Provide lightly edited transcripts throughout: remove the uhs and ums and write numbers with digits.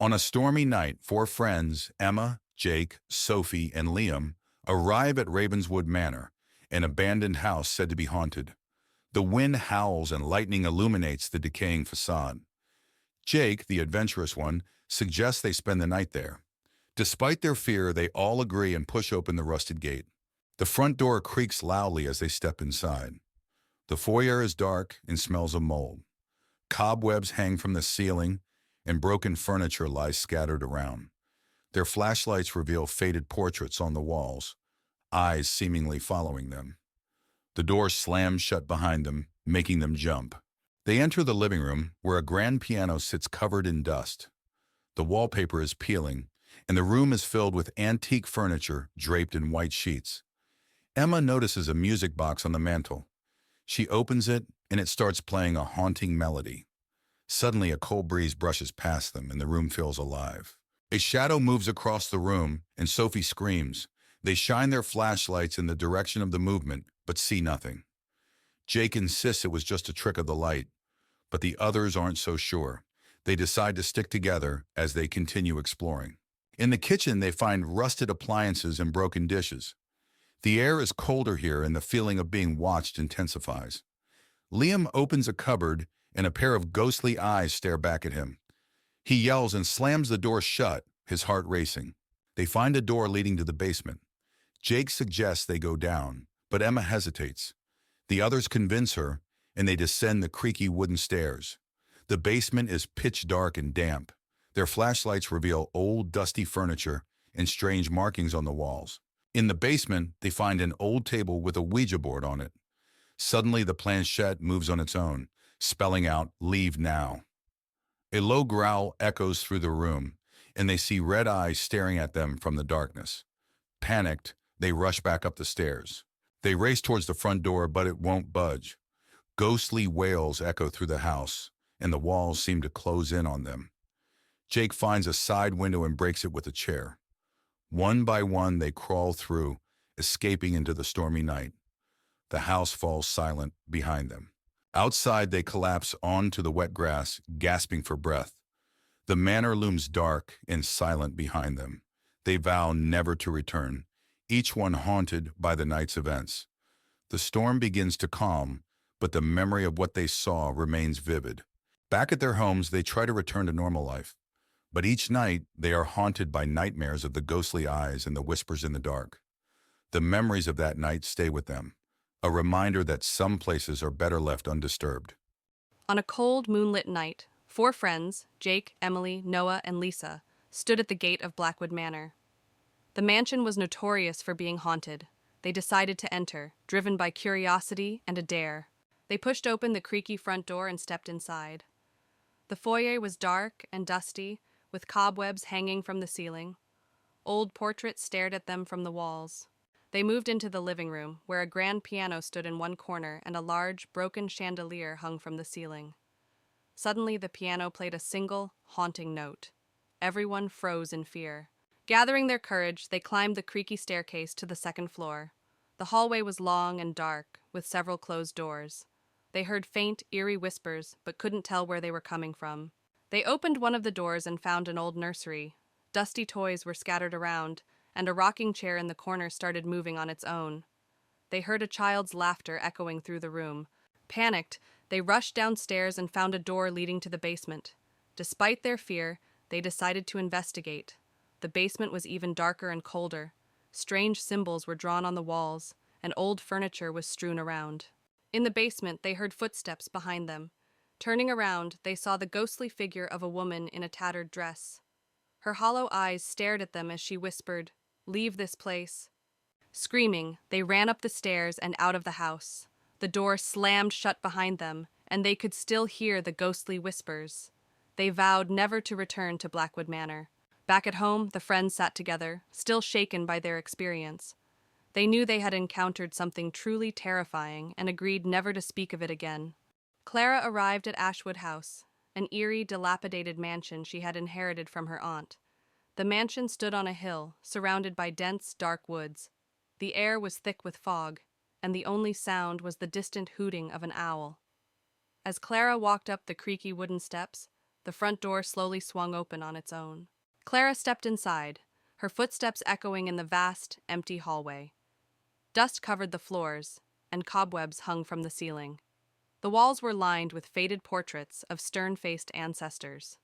On a stormy night, four friends, Emma, Jake, Sophie, and Liam, arrive at Ravenswood Manor, an abandoned house said to be haunted. The wind howls and lightning illuminates the decaying facade. Jake, the adventurous one, suggests they spend the night there. Despite their fear, they all agree and push open the rusted gate. The front door creaks loudly as they step inside. The foyer is dark and smells of mold. Cobwebs hang from the ceiling, and broken furniture lies scattered around. Their flashlights reveal faded portraits on the walls, eyes seemingly following them. The door slams shut behind them, making them jump. They enter the living room, where a grand piano sits covered in dust. The wallpaper is peeling, and the room is filled with antique furniture draped in white sheets. Emma notices a music box on the mantel. She opens it, and it starts playing a haunting melody. Suddenly, a cold breeze brushes past them, and the room feels alive. A shadow moves across the room, and Sophie screams. They shine their flashlights in the direction of the movement, but see nothing. Jake insists it was just a trick of the light, but the others aren't so sure. They decide to stick together as they continue exploring. In the kitchen, they find rusted appliances and broken dishes. The air is colder here, and the feeling of being watched intensifies. Liam opens a cupboard, and a pair of ghostly eyes stare back at him. He yells and slams the door shut, his heart racing. They find a door leading to the basement. Jake suggests they go down, but Emma hesitates. The others convince her, and they descend the creaky wooden stairs. The basement is pitch dark and damp. Their flashlights reveal old, dusty furniture and strange markings on the walls. In the basement, they find an old table with a Ouija board on it. Suddenly, the planchette moves on its own, spelling out, "Leave now." A low growl echoes through the room, and they see red eyes staring at them from the darkness. Panicked, they rush back up the stairs. They race towards the front door, but it won't budge. Ghostly wails echo through the house, and the walls seem to close in on them. Jake finds a side window and breaks it with a chair. One by one, they crawl through, escaping into the stormy night. The house falls silent behind them. Outside, they collapse onto the wet grass, gasping for breath. The manor looms dark and silent behind them. They vow never to return, each one haunted by the night's events. The storm begins to calm, but the memory of what they saw remains vivid. Back at their homes, they try to return to normal life. But each night, they are haunted by nightmares of the ghostly eyes and the whispers in the dark. The memories of that night stay with them, a reminder that some places are better left undisturbed. On a cold, moonlit night, four friends, Jake, Emily, Noah, and Lisa, stood at the gate of Blackwood Manor. The mansion was notorious for being haunted. They decided to enter, driven by curiosity and a dare. They pushed open the creaky front door and stepped inside. The foyer was dark and dusty, with cobwebs hanging from the ceiling. Old portraits stared at them from the walls. They moved into the living room, where a grand piano stood in one corner and a large, broken chandelier hung from the ceiling. Suddenly, the piano played a single, haunting note. Everyone froze in fear. Gathering their courage, they climbed the creaky staircase to the second floor. The hallway was long and dark, with several closed doors. They heard faint, eerie whispers, but couldn't tell where they were coming from. They opened one of the doors and found an old nursery. Dusty toys were scattered around, and a rocking chair in the corner started moving on its own. They heard a child's laughter echoing through the room. Panicked, they rushed downstairs and found a door leading to the basement. Despite their fear, they decided to investigate. The basement was even darker and colder. Strange symbols were drawn on the walls, and old furniture was strewn around. In the basement, they heard footsteps behind them. Turning around, they saw the ghostly figure of a woman in a tattered dress. Her hollow eyes stared at them as she whispered, "Leave this place." Screaming, they ran up the stairs and out of the house. The door slammed shut behind them, and they could still hear the ghostly whispers. They vowed never to return to Blackwood Manor. Back at home, the friends sat together, still shaken by their experience. They knew they had encountered something truly terrifying and agreed never to speak of it again. Clara arrived at Ashwood House, an eerie, dilapidated mansion she had inherited from her aunt. The mansion stood on a hill, surrounded by dense, dark woods. The air was thick with fog, and the only sound was the distant hooting of an owl. As Clara walked up the creaky wooden steps, the front door slowly swung open on its own. Clara stepped inside, her footsteps echoing in the vast, empty hallway. Dust covered the floors, and cobwebs hung from the ceiling. The walls were lined with faded portraits of stern-faced ancestors.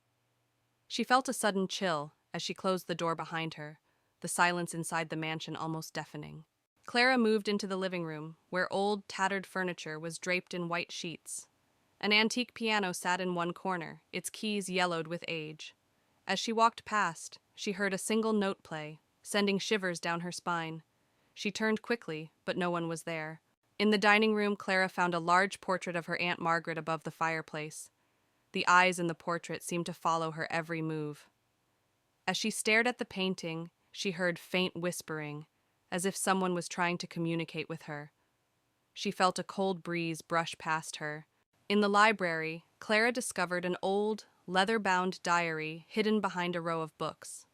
She felt a sudden chill as she closed the door behind her, the silence inside the mansion almost deafening. Clara moved into the living room, where old, tattered furniture was draped in white sheets. An antique piano sat in one corner, its keys yellowed with age. As she walked past, she heard a single note play, sending shivers down her spine. She turned quickly, but no one was there. In the dining room, Clara found a large portrait of her Aunt Margaret above the fireplace. The eyes in the portrait seemed to follow her every move. As she stared at the painting, she heard faint whispering, as if someone was trying to communicate with her. She felt a cold breeze brush past her. In the library, Clara discovered an old, leather-bound diary hidden behind a row of books.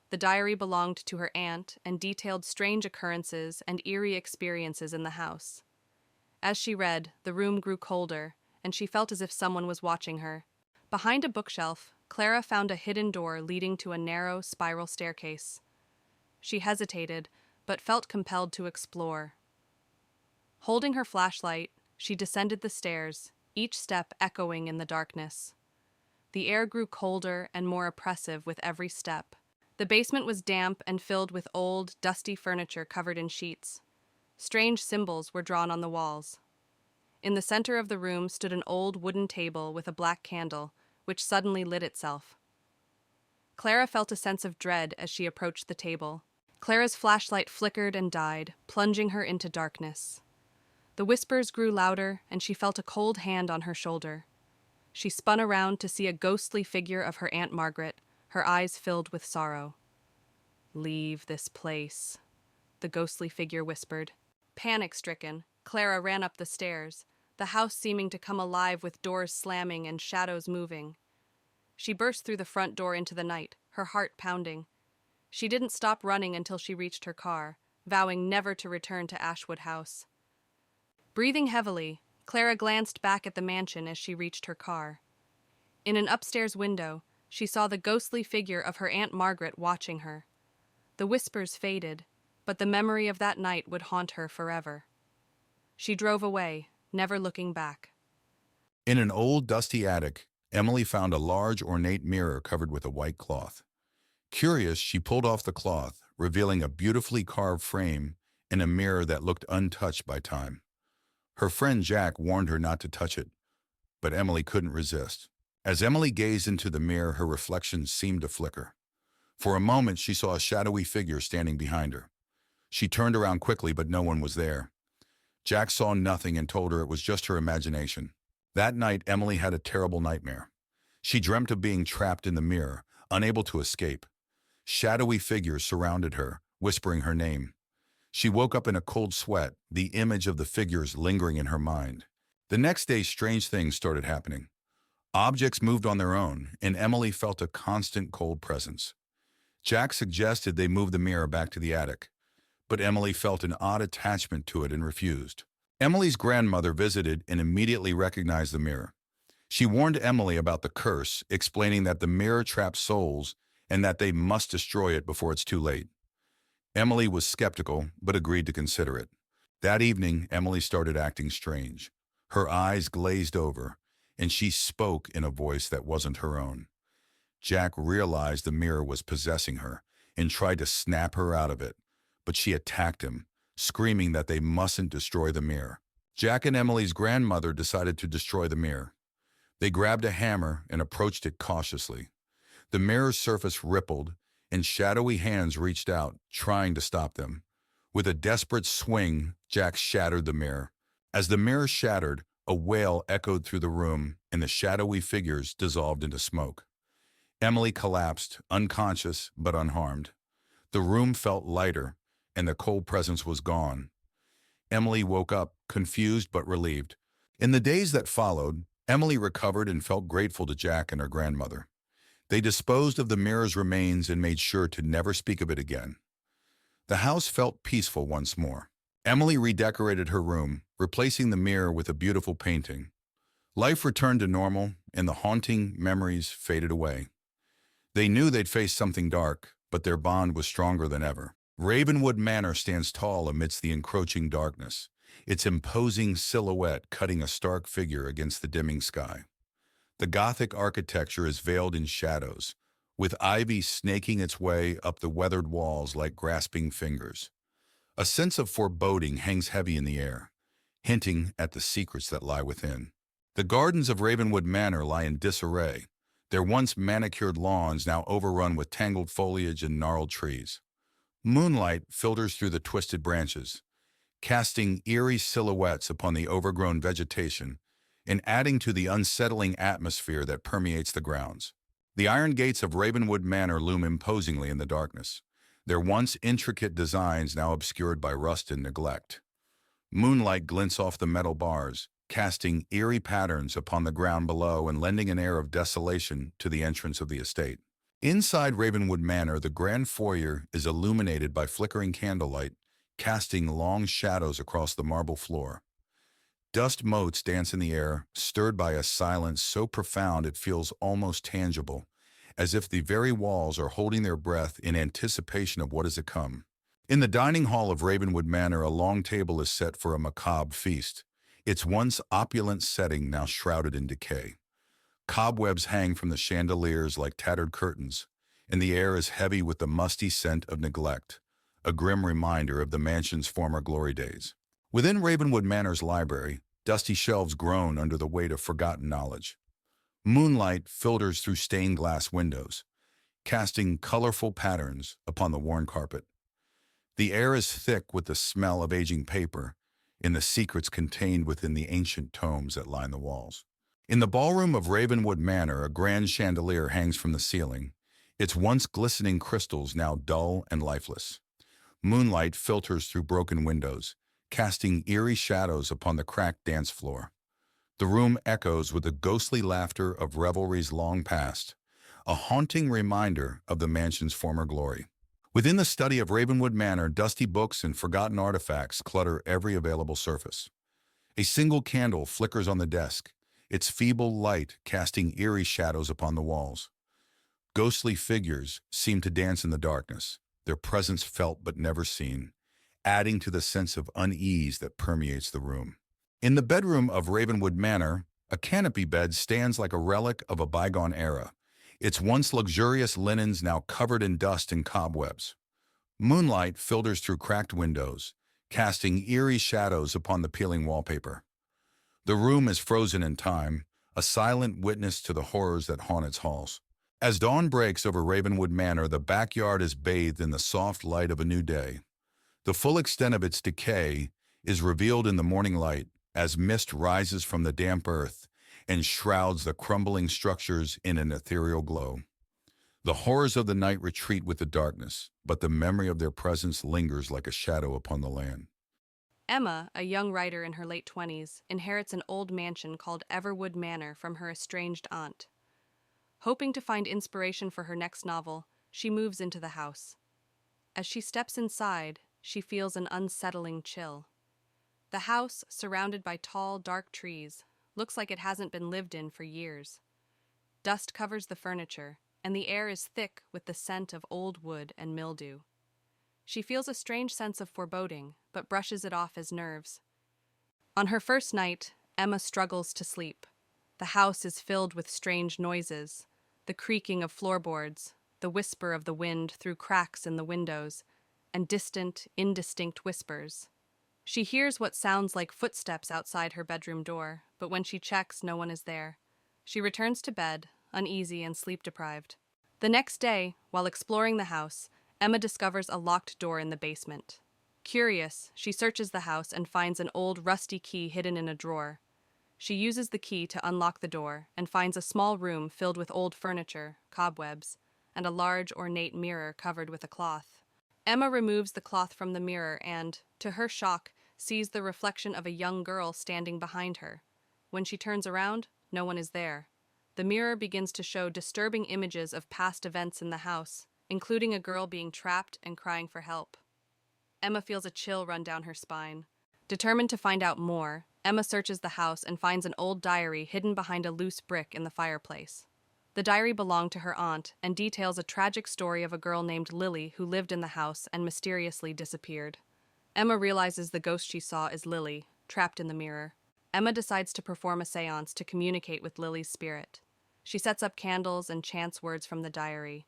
The diary belonged to her aunt and detailed strange occurrences and eerie experiences in the house. As she read, the room grew colder, and she felt as if someone was watching her. Behind a bookshelf, Clara found a hidden door leading to a narrow, spiral staircase. She hesitated, but felt compelled to explore. Holding her flashlight, she descended the stairs, each step echoing in the darkness. The air grew colder and more oppressive with every step. The basement was damp and filled with old, dusty furniture covered in sheets. Strange symbols were drawn on the walls. In the center of the room stood an old wooden table with a black candle, which suddenly lit itself. Clara felt a sense of dread as she approached the table. Clara's flashlight flickered and died, plunging her into darkness. The whispers grew louder, and she felt a cold hand on her shoulder. She spun around to see a ghostly figure of her Aunt Margaret, her eyes filled with sorrow. "Leave this place," the ghostly figure whispered. Panic-stricken, Clara ran up the stairs, the house seeming to come alive with doors slamming and shadows moving. She burst through the front door into the night, her heart pounding. She didn't stop running until she reached her car, vowing never to return to Ashwood House. Breathing heavily, Clara glanced back at the mansion as she reached her car. In an upstairs window, she saw the ghostly figure of her Aunt Margaret watching her. The whispers faded, but the memory of that night would haunt her forever. She drove away, never looking back. In an old, dusty attic, Emily found a large, ornate mirror covered with a white cloth. Curious, she pulled off the cloth, revealing a beautifully carved frame and a mirror that looked untouched by time. Her friend Jack warned her not to touch it, but Emily couldn't resist. As Emily gazed into the mirror, her reflection seemed to flicker. For a moment, she saw a shadowy figure standing behind her. She turned around quickly, but no one was there. Jack saw nothing and told her it was just her imagination. That night, Emily had a terrible nightmare. She dreamt of being trapped in the mirror, unable to escape. Shadowy figures surrounded her, whispering her name. She woke up in a cold sweat, the image of the figures lingering in her mind. The next day, strange things started happening. Objects moved on their own, and Emily felt a constant cold presence. Jack suggested they move the mirror back to the attic, but Emily felt an odd attachment to it and refused. Emily's grandmother visited and immediately recognized the mirror. She warned Emily about the curse, explaining that the mirror traps souls and that they must destroy it before it's too late. Emily was skeptical, but agreed to consider it. That evening, Emily started acting strange. Her eyes glazed over, and she spoke in a voice that wasn't her own. Jack realized the mirror was possessing her and tried to snap her out of it, but she attacked him, screaming that they mustn't destroy the mirror. Jack and Emily's grandmother decided to destroy the mirror. They grabbed a hammer and approached it cautiously. The mirror's surface rippled, and shadowy hands reached out, trying to stop them. With a desperate swing, Jack shattered the mirror. As the mirror shattered, a wail echoed through the room, and the shadowy figures dissolved into smoke. Emily collapsed, unconscious but unharmed. The room felt lighter, and the cold presence was gone. Emily woke up, confused but relieved. In the days that followed, Emily recovered and felt grateful to Jack and her grandmother. They disposed of the mirror's remains and made sure to never speak of it again. The house felt peaceful once more. Emily redecorated her room, replacing the mirror with a beautiful painting. Life returned to normal, and the haunting memories faded away. They knew they'd face something dark, but their bond was stronger than ever. Ravenwood Manor stands tall amidst the encroaching darkness, its imposing silhouette cutting a stark figure against the dimming sky. The Gothic architecture is veiled in shadows, with ivy snaking its way up the weathered walls like grasping fingers. A sense of foreboding hangs heavy in the air, hinting at the secrets that lie within. The gardens of Ravenwood Manor lie in disarray, their once manicured lawns now overrun with tangled foliage and gnarled trees. Moonlight filters through the twisted branches, casting eerie silhouettes upon the overgrown vegetation and adding to the unsettling atmosphere that permeates the grounds. The iron gates of Ravenwood Manor loom imposingly in the darkness, their once intricate designs now obscured by rust and neglect. Moonlight glints off the metal bars, casting eerie patterns upon the ground below and lending an air of desolation to the entrance of the estate. Inside Ravenwood Manor, the grand foyer is illuminated by flickering candlelight, casting long shadows across the marble floor. Dust motes dance in the air, stirred by a silence so profound it feels almost tangible, as if the very walls are holding their breath in anticipation of what is to come. In the dining hall of Ravenwood Manor, a long table is set for a macabre feast, its once opulent setting now shrouded in decay. Cobwebs hang from the chandeliers like tattered curtains, and the air is heavy with the musty scent of neglect, a grim reminder of the mansion's former glory days. Within Ravenwood Manor's library, dusty shelves groan under the weight of forgotten knowledge. Moonlight filters through stained glass windows, casting colorful patterns upon the worn carpet. The air is thick with the smell of aging paper and the secrets contained within the ancient tomes that line the walls. In the ballroom of Ravenwood Manor, a grand chandelier hangs from the ceiling, its once glistening crystals now dull and lifeless. Moonlight filters through broken windows, casting eerie shadows upon the cracked dance floor. The room echoes with the ghostly laughter of revelries long past, a haunting reminder of the mansion's former glory. Within the study of Ravenwood Manor, dusty books and forgotten artifacts clutter every available surface. A single candle flickers on the desk, its feeble light casting eerie shadows upon the walls. Ghostly figures seem to dance in the darkness, their presence felt but never seen, adding to the sense of unease that permeates the room. In the bedroom of Ravenwood Manor, a canopy bed stands like a relic of a bygone era, its once luxurious linens now covered in dust and cobwebs. Moonlight filters through cracked windows, casting eerie shadows upon the peeling wallpaper. The room is frozen in time, a silent witness to the horrors that haunt its halls. As dawn breaks over Ravenwood Manor, the backyard is bathed in the soft light of a new day. The full extent of its decay is revealed in the morning light as mist rises from the damp earth and shrouds the crumbling structures in an ethereal glow. The horrors of the night retreat with the darkness, but the memory of their presence lingers like a shadow upon the land. Emma, a young writer in her late 20s, inherits an old mansion called Everwood Manor from her estranged aunt. Hoping to find inspiration for her next novel, she moves into the house. As she steps inside, she feels an unsettling chill. The house, surrounded by tall, dark trees, looks like it hasn't been lived in for years. Dust covers the furniture, and the air is thick with the scent of old wood and mildew. She feels a strange sense of foreboding, but brushes it off as nerves. On her first night, Emma struggles to sleep. The house is filled with strange noises, the creaking of floorboards, the whisper of the wind through cracks in the windows, and distant, indistinct whispers. She hears what sounds like footsteps outside her bedroom door, but when she checks, no one is there. She returns to bed, uneasy and sleep-deprived. The next day, while exploring the house, Emma discovers a locked door in the basement. Curious, she searches the house and finds an old rusty key hidden in a drawer. She uses the key to unlock the door and finds a small room filled with old furniture, cobwebs, and a large, ornate mirror covered with a cloth. Emma removes the cloth from the mirror and, to her shock, sees the reflection of a young girl standing behind her. When she turns around, no one is there. The mirror begins to show disturbing images of past events in the house, including a girl being trapped and crying for help. Emma feels a chill run down her spine. Determined to find out more, Emma searches the house and finds an old diary hidden behind a loose brick in the fireplace. The diary belonged to her aunt and details a tragic story of a girl named Lily who lived in the house and mysteriously disappeared. Emma realizes the ghost she saw is Lily, trapped in the mirror. Emma decides to perform a seance to communicate with Lily's spirit. She sets up candles and chants words from the diary.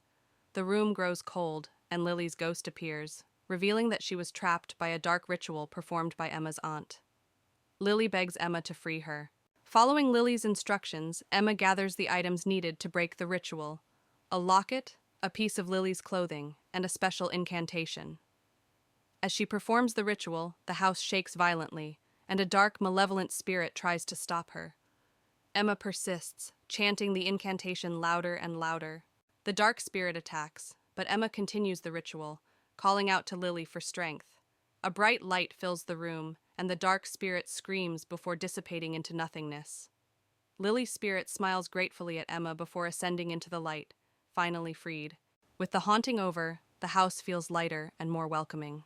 The room grows cold, and Lily's ghost appears, revealing that she was trapped by a dark ritual performed by Emma's aunt. Lily begs Emma to free her. Following Lily's instructions, Emma gathers the items needed to break the ritual: a locket, a piece of Lily's clothing, and a special incantation. As she performs the ritual, the house shakes violently, and a dark, malevolent spirit tries to stop her. Emma persists, chanting the incantation louder and louder. The dark spirit attacks, but Emma continues the ritual, calling out to Lily for strength. A bright light fills the room, and the dark spirit screams before dissipating into nothingness. Lily's spirit smiles gratefully at Emma before ascending into the light, finally freed. With the haunting over, the house feels lighter and more welcoming.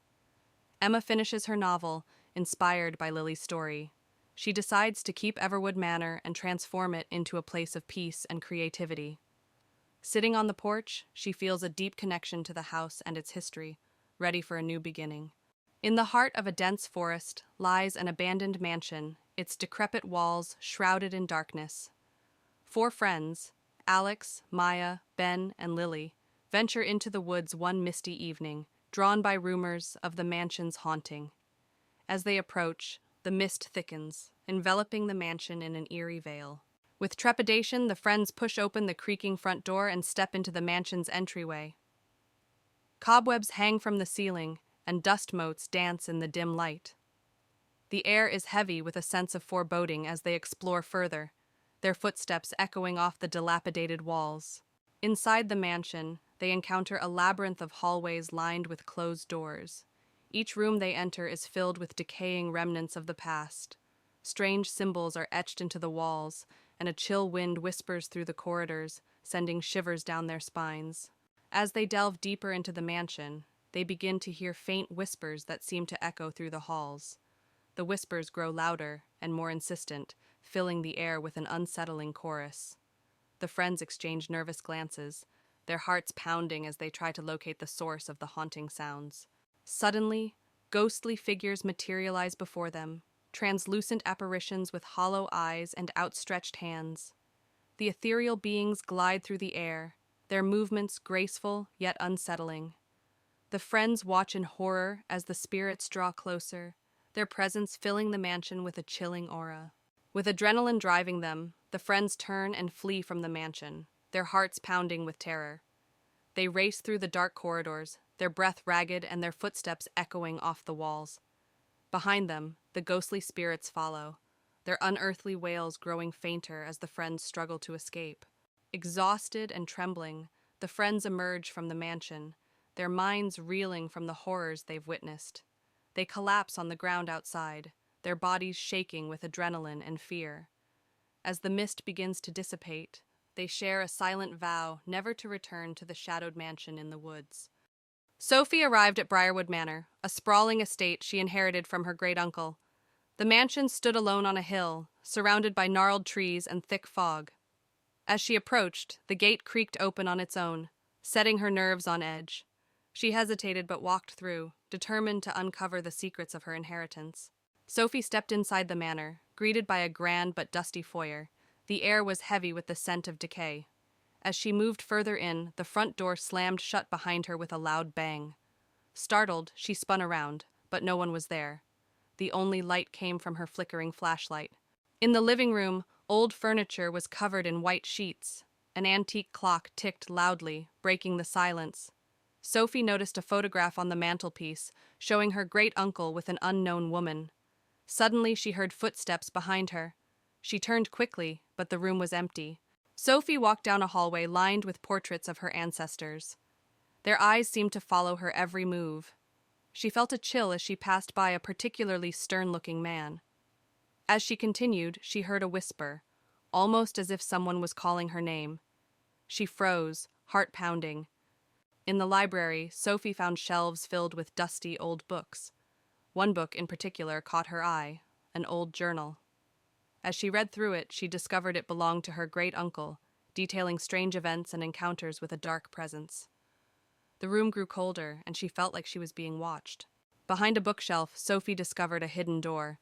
Emma finishes her novel, inspired by Lily's story. She decides to keep Everwood Manor and transform it into a place of peace and creativity. Sitting on the porch, she feels a deep connection to the house and its history, ready for a new beginning. In the heart of a dense forest lies an abandoned mansion, its decrepit walls shrouded in darkness. Four friends, Alex, Maya, Ben, and Lily, venture into the woods one misty evening, drawn by rumors of the mansion's haunting. As they approach, the mist thickens, enveloping the mansion in an eerie veil. With trepidation, the friends push open the creaking front door and step into the mansion's entryway. Cobwebs hang from the ceiling, and dust motes dance in the dim light. The air is heavy with a sense of foreboding as they explore further, their footsteps echoing off the dilapidated walls. Inside the mansion, they encounter a labyrinth of hallways lined with closed doors. Each room they enter is filled with decaying remnants of the past. Strange symbols are etched into the walls, and a chill wind whispers through the corridors, sending shivers down their spines. As they delve deeper into the mansion, they begin to hear faint whispers that seem to echo through the halls. The whispers grow louder and more insistent, filling the air with an unsettling chorus. The friends exchange nervous glances, their hearts pounding as they try to locate the source of the haunting sounds. Suddenly, ghostly figures materialize before them, translucent apparitions with hollow eyes and outstretched hands. The ethereal beings glide through the air, their movements graceful yet unsettling. The friends watch in horror as the spirits draw closer, their presence filling the mansion with a chilling aura. With adrenaline driving them, the friends turn and flee from the mansion, their hearts pounding with terror. They race through the dark corridors, their breath ragged and their footsteps echoing off the walls. Behind them, the ghostly spirits follow, their unearthly wails growing fainter as the friends struggle to escape. Exhausted and trembling, the friends emerge from the mansion, their minds reeling from the horrors they've witnessed. They collapse on the ground outside, their bodies shaking with adrenaline and fear. As the mist begins to dissipate, they share a silent vow never to return to the shadowed mansion in the woods. Sophie arrived at Briarwood Manor, a sprawling estate she inherited from her great-uncle. The mansion stood alone on a hill, surrounded by gnarled trees and thick fog. As she approached, the gate creaked open on its own, setting her nerves on edge. She hesitated but walked through, determined to uncover the secrets of her inheritance. Sophie stepped inside the manor, greeted by a grand but dusty foyer. The air was heavy with the scent of decay. As she moved further in, the front door slammed shut behind her with a loud bang. Startled, she spun around, but no one was there. The only light came from her flickering flashlight. In the living room, old furniture was covered in white sheets. An antique clock ticked loudly, breaking the silence. Sophie noticed a photograph on the mantelpiece, showing her great-uncle with an unknown woman. Suddenly, she heard footsteps behind her. She turned quickly, but the room was empty. Sophie walked down a hallway lined with portraits of her ancestors. Their eyes seemed to follow her every move. She felt a chill as she passed by a particularly stern-looking man. As she continued, she heard a whisper, almost as if someone was calling her name. She froze, heart pounding. In the library, Sophie found shelves filled with dusty old books. One book in particular caught her eye, an old journal. As she read through it, she discovered it belonged to her great-uncle, detailing strange events and encounters with a dark presence. The room grew colder, and she felt like she was being watched. Behind a bookshelf, Sophie discovered a hidden door.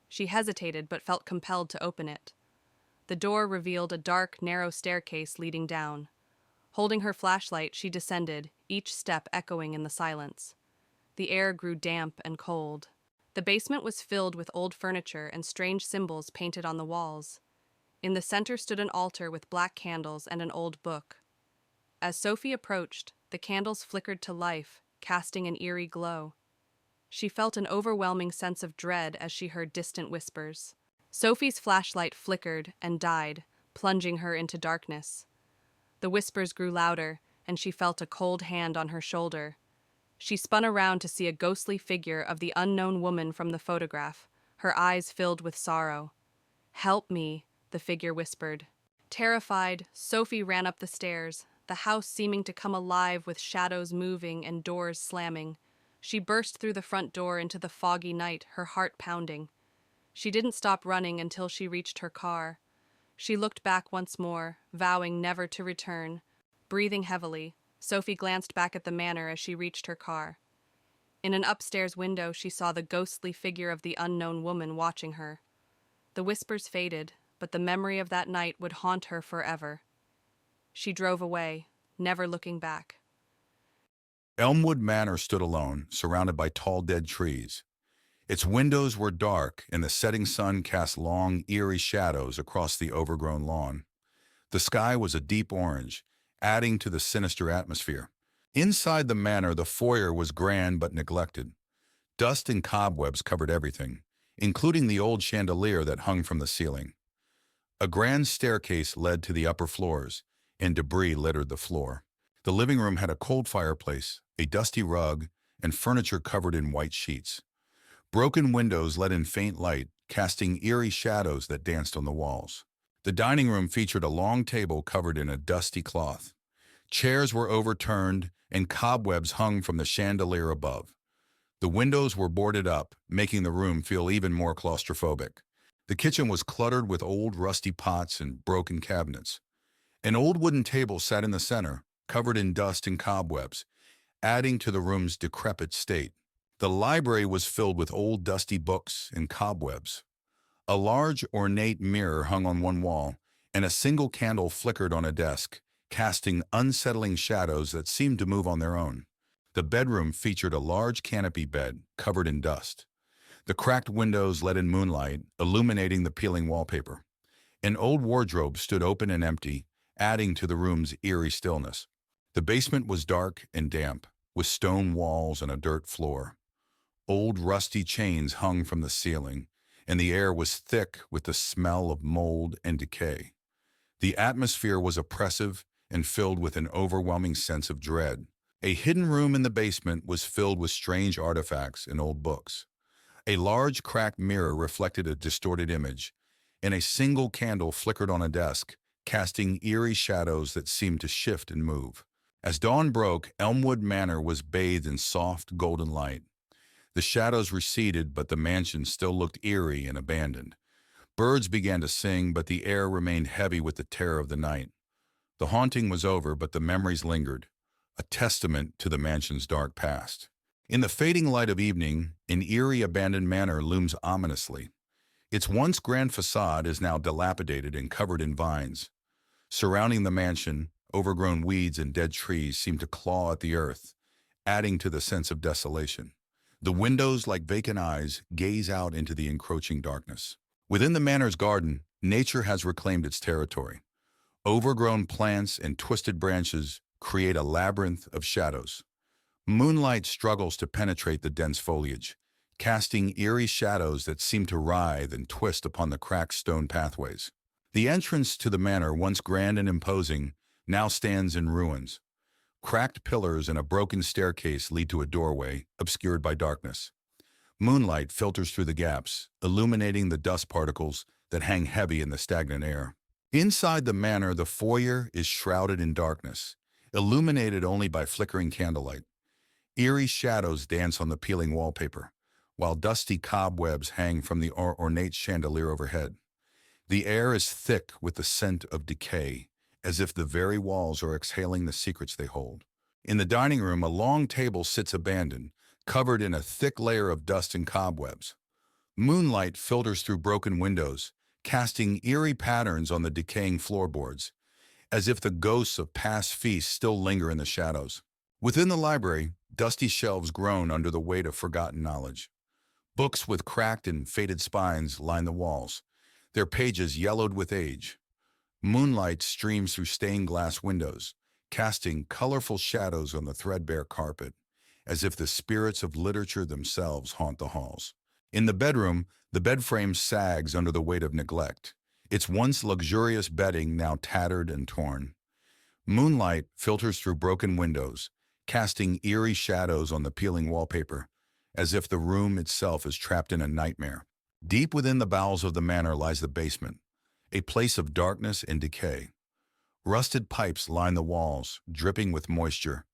She hesitated but felt compelled to open it. The door revealed a dark, narrow staircase leading down. Holding her flashlight, she descended, each step echoing in the silence. The air grew damp and cold. The basement was filled with old furniture and strange symbols painted on the walls. In the center stood an altar with black candles and an old book. As Sophie approached, the candles flickered to life, casting an eerie glow. She felt an overwhelming sense of dread as she heard distant whispers. Sophie's flashlight flickered and died, plunging her into darkness. The whispers grew louder, and she felt a cold hand on her shoulder. She spun around to see a ghostly figure of the unknown woman from the photograph, her eyes filled with sorrow. "Help me," the figure whispered. Terrified, Sophie ran up the stairs, the house seeming to come alive with shadows moving and doors slamming. She burst through the front door into the foggy night, her heart pounding. She didn't stop running until she reached her car. She looked back once more, vowing never to return. Breathing heavily, Sophie glanced back at the manor as she reached her car. In an upstairs window, she saw the ghostly figure of the unknown woman watching her. The whispers faded, but the memory of that night would haunt her forever. She drove away, never looking back. Elmwood Manor stood alone, surrounded by tall dead trees. Its windows were dark, and the setting sun cast long, eerie shadows across the overgrown lawn. The sky was a deep orange, adding to the sinister atmosphere. Inside the manor, the foyer was grand but neglected. Dust and cobwebs covered everything, including the old chandelier that hung from the ceiling. A grand staircase led to the upper floors, and debris littered the floor. The living room had a cold fireplace, a dusty rug, and furniture covered in white sheets. Broken windows let in faint light, casting eerie shadows that danced on the walls. The dining room featured a long table covered in a dusty cloth. Chairs were overturned, and cobwebs hung from the chandelier above. The windows were boarded up, making the room feel even more claustrophobic. The kitchen was cluttered with old rusty pots and broken cabinets. An old wooden table sat in the center, covered in dust and cobwebs, adding to the room's decrepit state. The library was filled with old dusty books and cobwebs. A large, ornate mirror hung on one wall, and a single candle flickered on a desk, casting unsettling shadows that seemed to move on their own. The bedroom featured a large canopy bed covered in dust. The cracked windows let in moonlight, illuminating the peeling wallpaper. An old wardrobe stood open and empty, adding to the room's eerie stillness. The basement was dark and damp, with stone walls and a dirt floor. Old rusty chains hung from the ceiling, and the air was thick with the smell of mold and decay. The atmosphere was oppressive and filled with an overwhelming sense of dread. A hidden room in the basement was filled with strange artifacts and old books. A large cracked mirror reflected a distorted image, and a single candle flickered on a desk, casting eerie shadows that seemed to shift and move. As dawn broke, Elmwood Manor was bathed in soft, golden light. The shadows receded, but the mansion still looked eerie and abandoned. Birds began to sing, but the air remained heavy with the terror of the night. The haunting was over, but the memories lingered, a testament to the mansion's dark past. In the fading light of evening, an eerie abandoned manor looms ominously. Its once grand facade is now dilapidated and covered in vines. Surrounding the mansion, overgrown weeds and dead trees seem to claw at the earth, adding to the sense of desolation. The windows, like vacant eyes, gaze out into the encroaching darkness. Within the manor's garden, nature has reclaimed its territory. Overgrown plants and twisted branches create a labyrinth of shadows. Moonlight struggles to penetrate the dense foliage, casting eerie shadows that seem to writhe and twist upon the cracked stone pathways. The entrance to the manor, once grand and imposing, now stands in ruins. Cracked pillars and a broken staircase lead to a doorway, obscured by darkness. Moonlight filters through the gaps, illuminating the dust particles that hang heavy in the stagnant air. Inside the manor, the foyer is shrouded in darkness, illuminated only by flickering candlelight. Eerie shadows dance on the peeling wallpaper. while dusty cobwebs hang from the ornate chandelier overhead. The air is thick with the scent of decay, as if the very walls are exhaling the secrets they hold. In the dining room, a long table sits abandoned, covered in a thick layer of dust and cobwebs. Moonlight filters through broken windows, casting eerie patterns on the decaying floorboards, as if the ghosts of past feasts still linger in the shadows. Within the library, dusty shelves groan under the weight of forgotten knowledge. Books with cracked and faded spines line the walls, their pages yellowed with age. Moonlight streams through stained glass windows, casting colorful shadows on the threadbare carpet, as if the spirits of literature themselves haunt the halls. In the bedroom, the bed frame sags under the weight of neglect, its once luxurious bedding now tattered and torn. Moonlight filters through broken windows, casting eerie shadows on the peeling wallpaper, as if the room itself is trapped in a nightmare. Deep within the bowels of the manor lies the basement, a place of darkness and decay. Rusted pipes line the walls, dripping with moisture,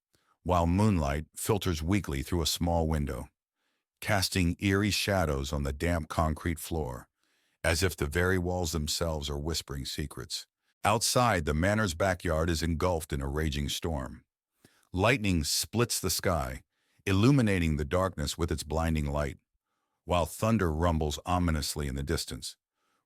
while moonlight filters weakly through a small window, casting eerie shadows on the damp concrete floor, as if the very walls themselves are whispering secrets. Outside, the manor's backyard is engulfed in a raging storm. Lightning splits the sky, illuminating the darkness with its blinding light, while thunder rumbles ominously in the distance.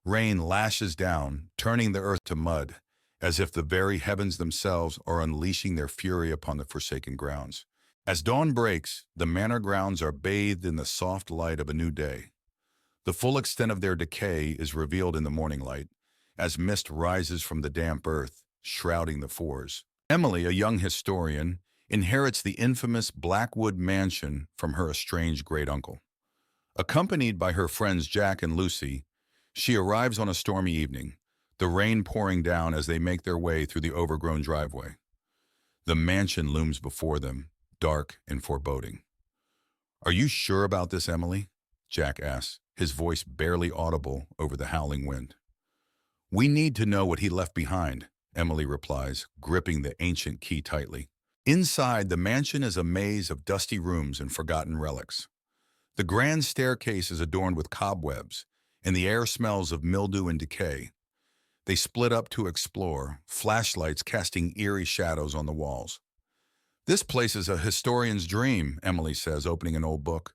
Rain lashes down, turning the earth to mud, as if the very heavens themselves are unleashing their fury upon the forsaken grounds. As dawn breaks, the manor grounds are bathed in the soft light of a new day. The full extent of their decay is revealed in the morning light, as mist rises from the damp earth, shrouding the fours. Emily, a young historian, inherits the infamous Blackwood mansion from her estranged great-uncle. Accompanied by her friends Jack and Lucy, she arrives on a stormy evening, the rain pouring down as they make their way through the overgrown driveway. The mansion looms before them, dark and foreboding. "Are you sure about this, Emily?" Jack asks, his voice barely audible over the howling wind. "We need to know what he left behind," Emily replies, gripping the ancient key tightly. Inside, the mansion is a maze of dusty rooms and forgotten relics. The grand staircase is adorned with cobwebs, and the air smells of mildew and decay. They split up to explore, flashlights casting eerie shadows on the walls. "This place is a historian's dream," Emily says, opening an old book.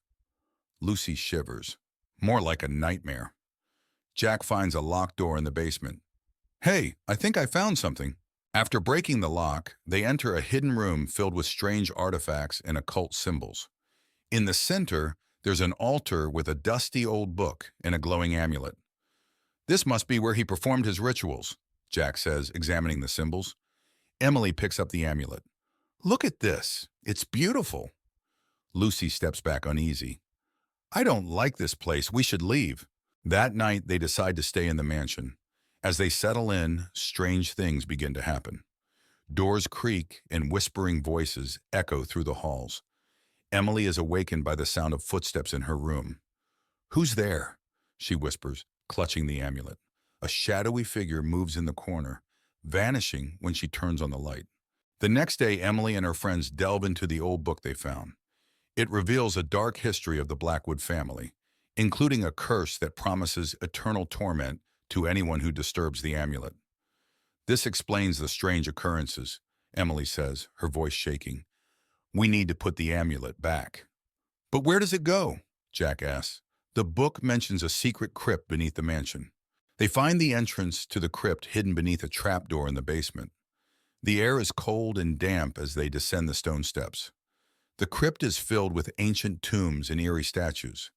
Lucy shivers. "More like a nightmare." Jack finds a locked door in the basement. "Hey, I think I found something." After breaking the lock, they enter a hidden room filled with strange artifacts and occult symbols. In the center, there's an altar with a dusty old book and a glowing amulet. "This must be where he performed his rituals," Jack says, examining the symbols. Emily picks up the amulet. "Look at this. It's beautiful." Lucy steps back uneasy. "I don't like this place. We should leave." That night, they decide to stay in the mansion. As they settle in, strange things begin to happen. Doors creak and whispering voices echo through the halls. Emily is awakened by the sound of footsteps in her room. "Who's there?" she whispers, clutching the amulet. A shadowy figure moves in the corner, vanishing when she turns on the light. The next day, Emily and her friends delve into the old book they found. It reveals a dark history of the Blackwood family, including a curse that promises eternal torment to anyone who disturbs the amulet. "This explains the strange occurrences," Emily says, her voice shaking. "We need to put the amulet back." "But where does it go?" Jack asks. The book mentions a secret crypt beneath the mansion. They find the entrance to the crypt hidden beneath a trapdoor in the basement. The air is cold and damp as they descend the stone steps. The crypt is filled with ancient tombs and eerie statues.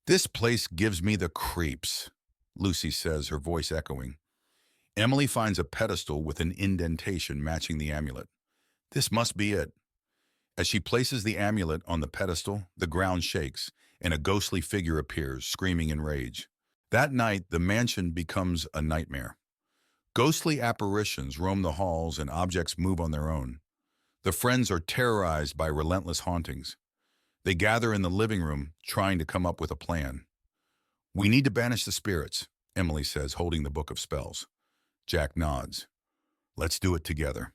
"This place gives me the creeps," Lucy says, her voice echoing. Emily finds a pedestal with an indentation matching the amulet. "This must be it." As she places the amulet on the pedestal, the ground shakes, and a ghostly figure appears, screaming in rage. That night, the mansion becomes a nightmare. Ghostly apparitions roam the halls and objects move on their own. The friends are terrorized by relentless hauntings. They gather in the living room, trying to come up with a plan. "We need to banish the spirits," Emily says, holding the book of spells. Jack nods. "Let's do it together."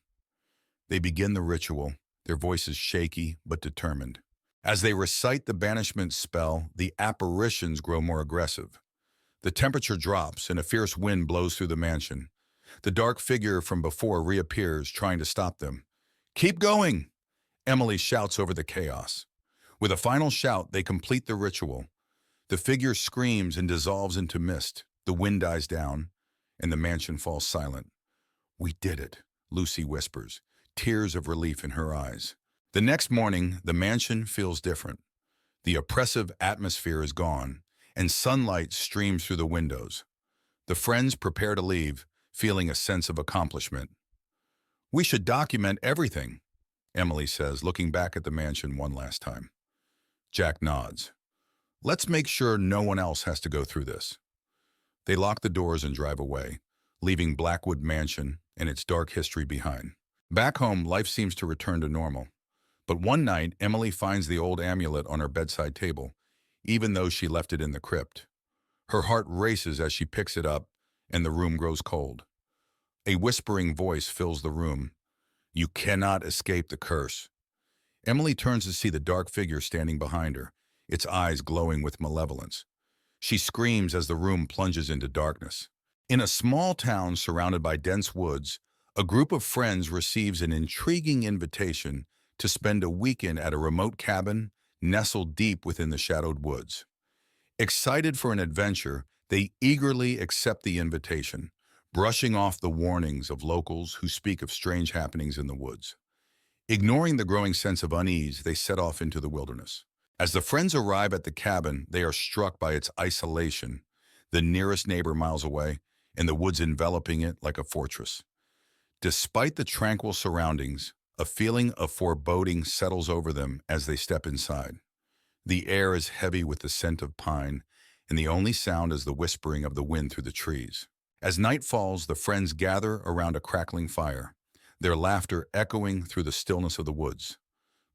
They begin the ritual, their voices shaky but determined. As they recite the banishment spell, the apparitions grow more aggressive. The temperature drops and a fierce wind blows through the mansion. The dark figure from before reappears, trying to stop them. "Keep going!" Emily shouts over the chaos. With a final shout, they complete the ritual. The figure screams and dissolves into mist. The wind dies down, and the mansion falls silent. "We did it," Lucy whispers, tears of relief in her eyes. The next morning, the mansion feels different. The oppressive atmosphere is gone, and sunlight streams through the windows. The friends prepare to leave, feeling a sense of accomplishment. "We should document everything," Emily says, looking back at the mansion one last time. Jack nods. "Let's make sure no one else has to go through this." They lock the doors and drive away, leaving Blackwood Mansion and its dark history behind. Back home, life seems to return to normal. But one night, Emily finds the old amulet on her bedside table, even though she left it in the crypt. Her heart races as she picks it up, and the room grows cold. A whispering voice fills the room. "You cannot escape the curse." Emily turns to see the dark figure standing behind her, its eyes glowing with malevolence. She screams as the room plunges into darkness. In a small town surrounded by dense woods, a group of friends receives an intriguing invitation to spend a weekend at a remote cabin nestled deep within the shadowed woods. Excited for an adventure, they eagerly accept the invitation, brushing off the warnings of locals who speak of strange happenings in the woods. Ignoring the growing sense of unease, they set off into the wilderness. As the friends arrive at the cabin, they are struck by its isolation, the nearest neighbor miles away, and the woods enveloping it like a fortress. Despite the tranquil surroundings, a feeling of foreboding settles over them as they step inside. The air is heavy with the scent of pine, and the only sound is the whispering of the wind through the trees. As night falls, the friends gather around a crackling fire, their laughter echoing through the stillness of the woods.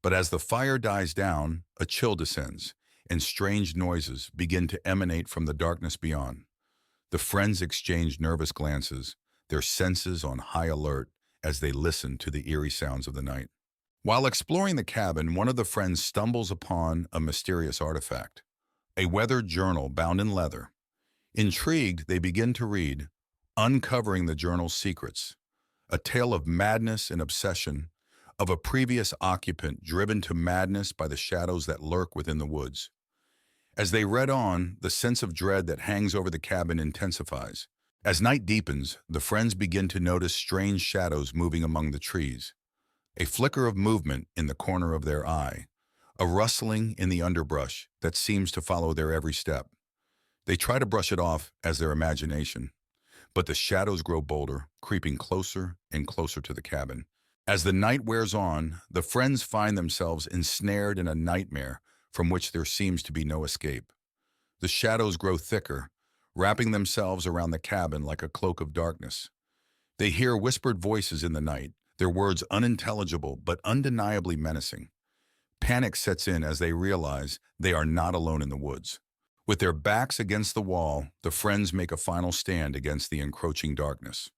But as the fire dies down, a chill descends, and strange noises begin to emanate from the darkness beyond. The friends exchange nervous glances, their senses on high alert as they listen to the eerie sounds of the night. While exploring the cabin, one of the friends stumbles upon a mysterious artifact, a weathered journal bound in leather. Intrigued, they begin to read, uncovering the journal's secrets, a tale of madness and obsession, of a previous occupant driven to madness by the shadows that lurk within the woods. As they read on, the sense of dread that hangs over the cabin intensifies. As night deepens, the friends begin to notice strange shadows moving among the trees. A flicker of movement in the corner of their eye, a rustling in the underbrush that seems to follow their every step. They try to brush it off as their imagination, but the shadows grow bolder, creeping closer and closer to the cabin. As the night wears on, the friends find themselves ensnared in a nightmare from which there seems to be no escape. The shadows grow thicker, wrapping themselves around the cabin like a cloak of darkness. They hear whispered voices in the night, their words unintelligible but undeniably menacing. Panic sets in as they realize they are not alone in the woods. With their backs against the wall, the friends make a final stand against the encroaching darkness.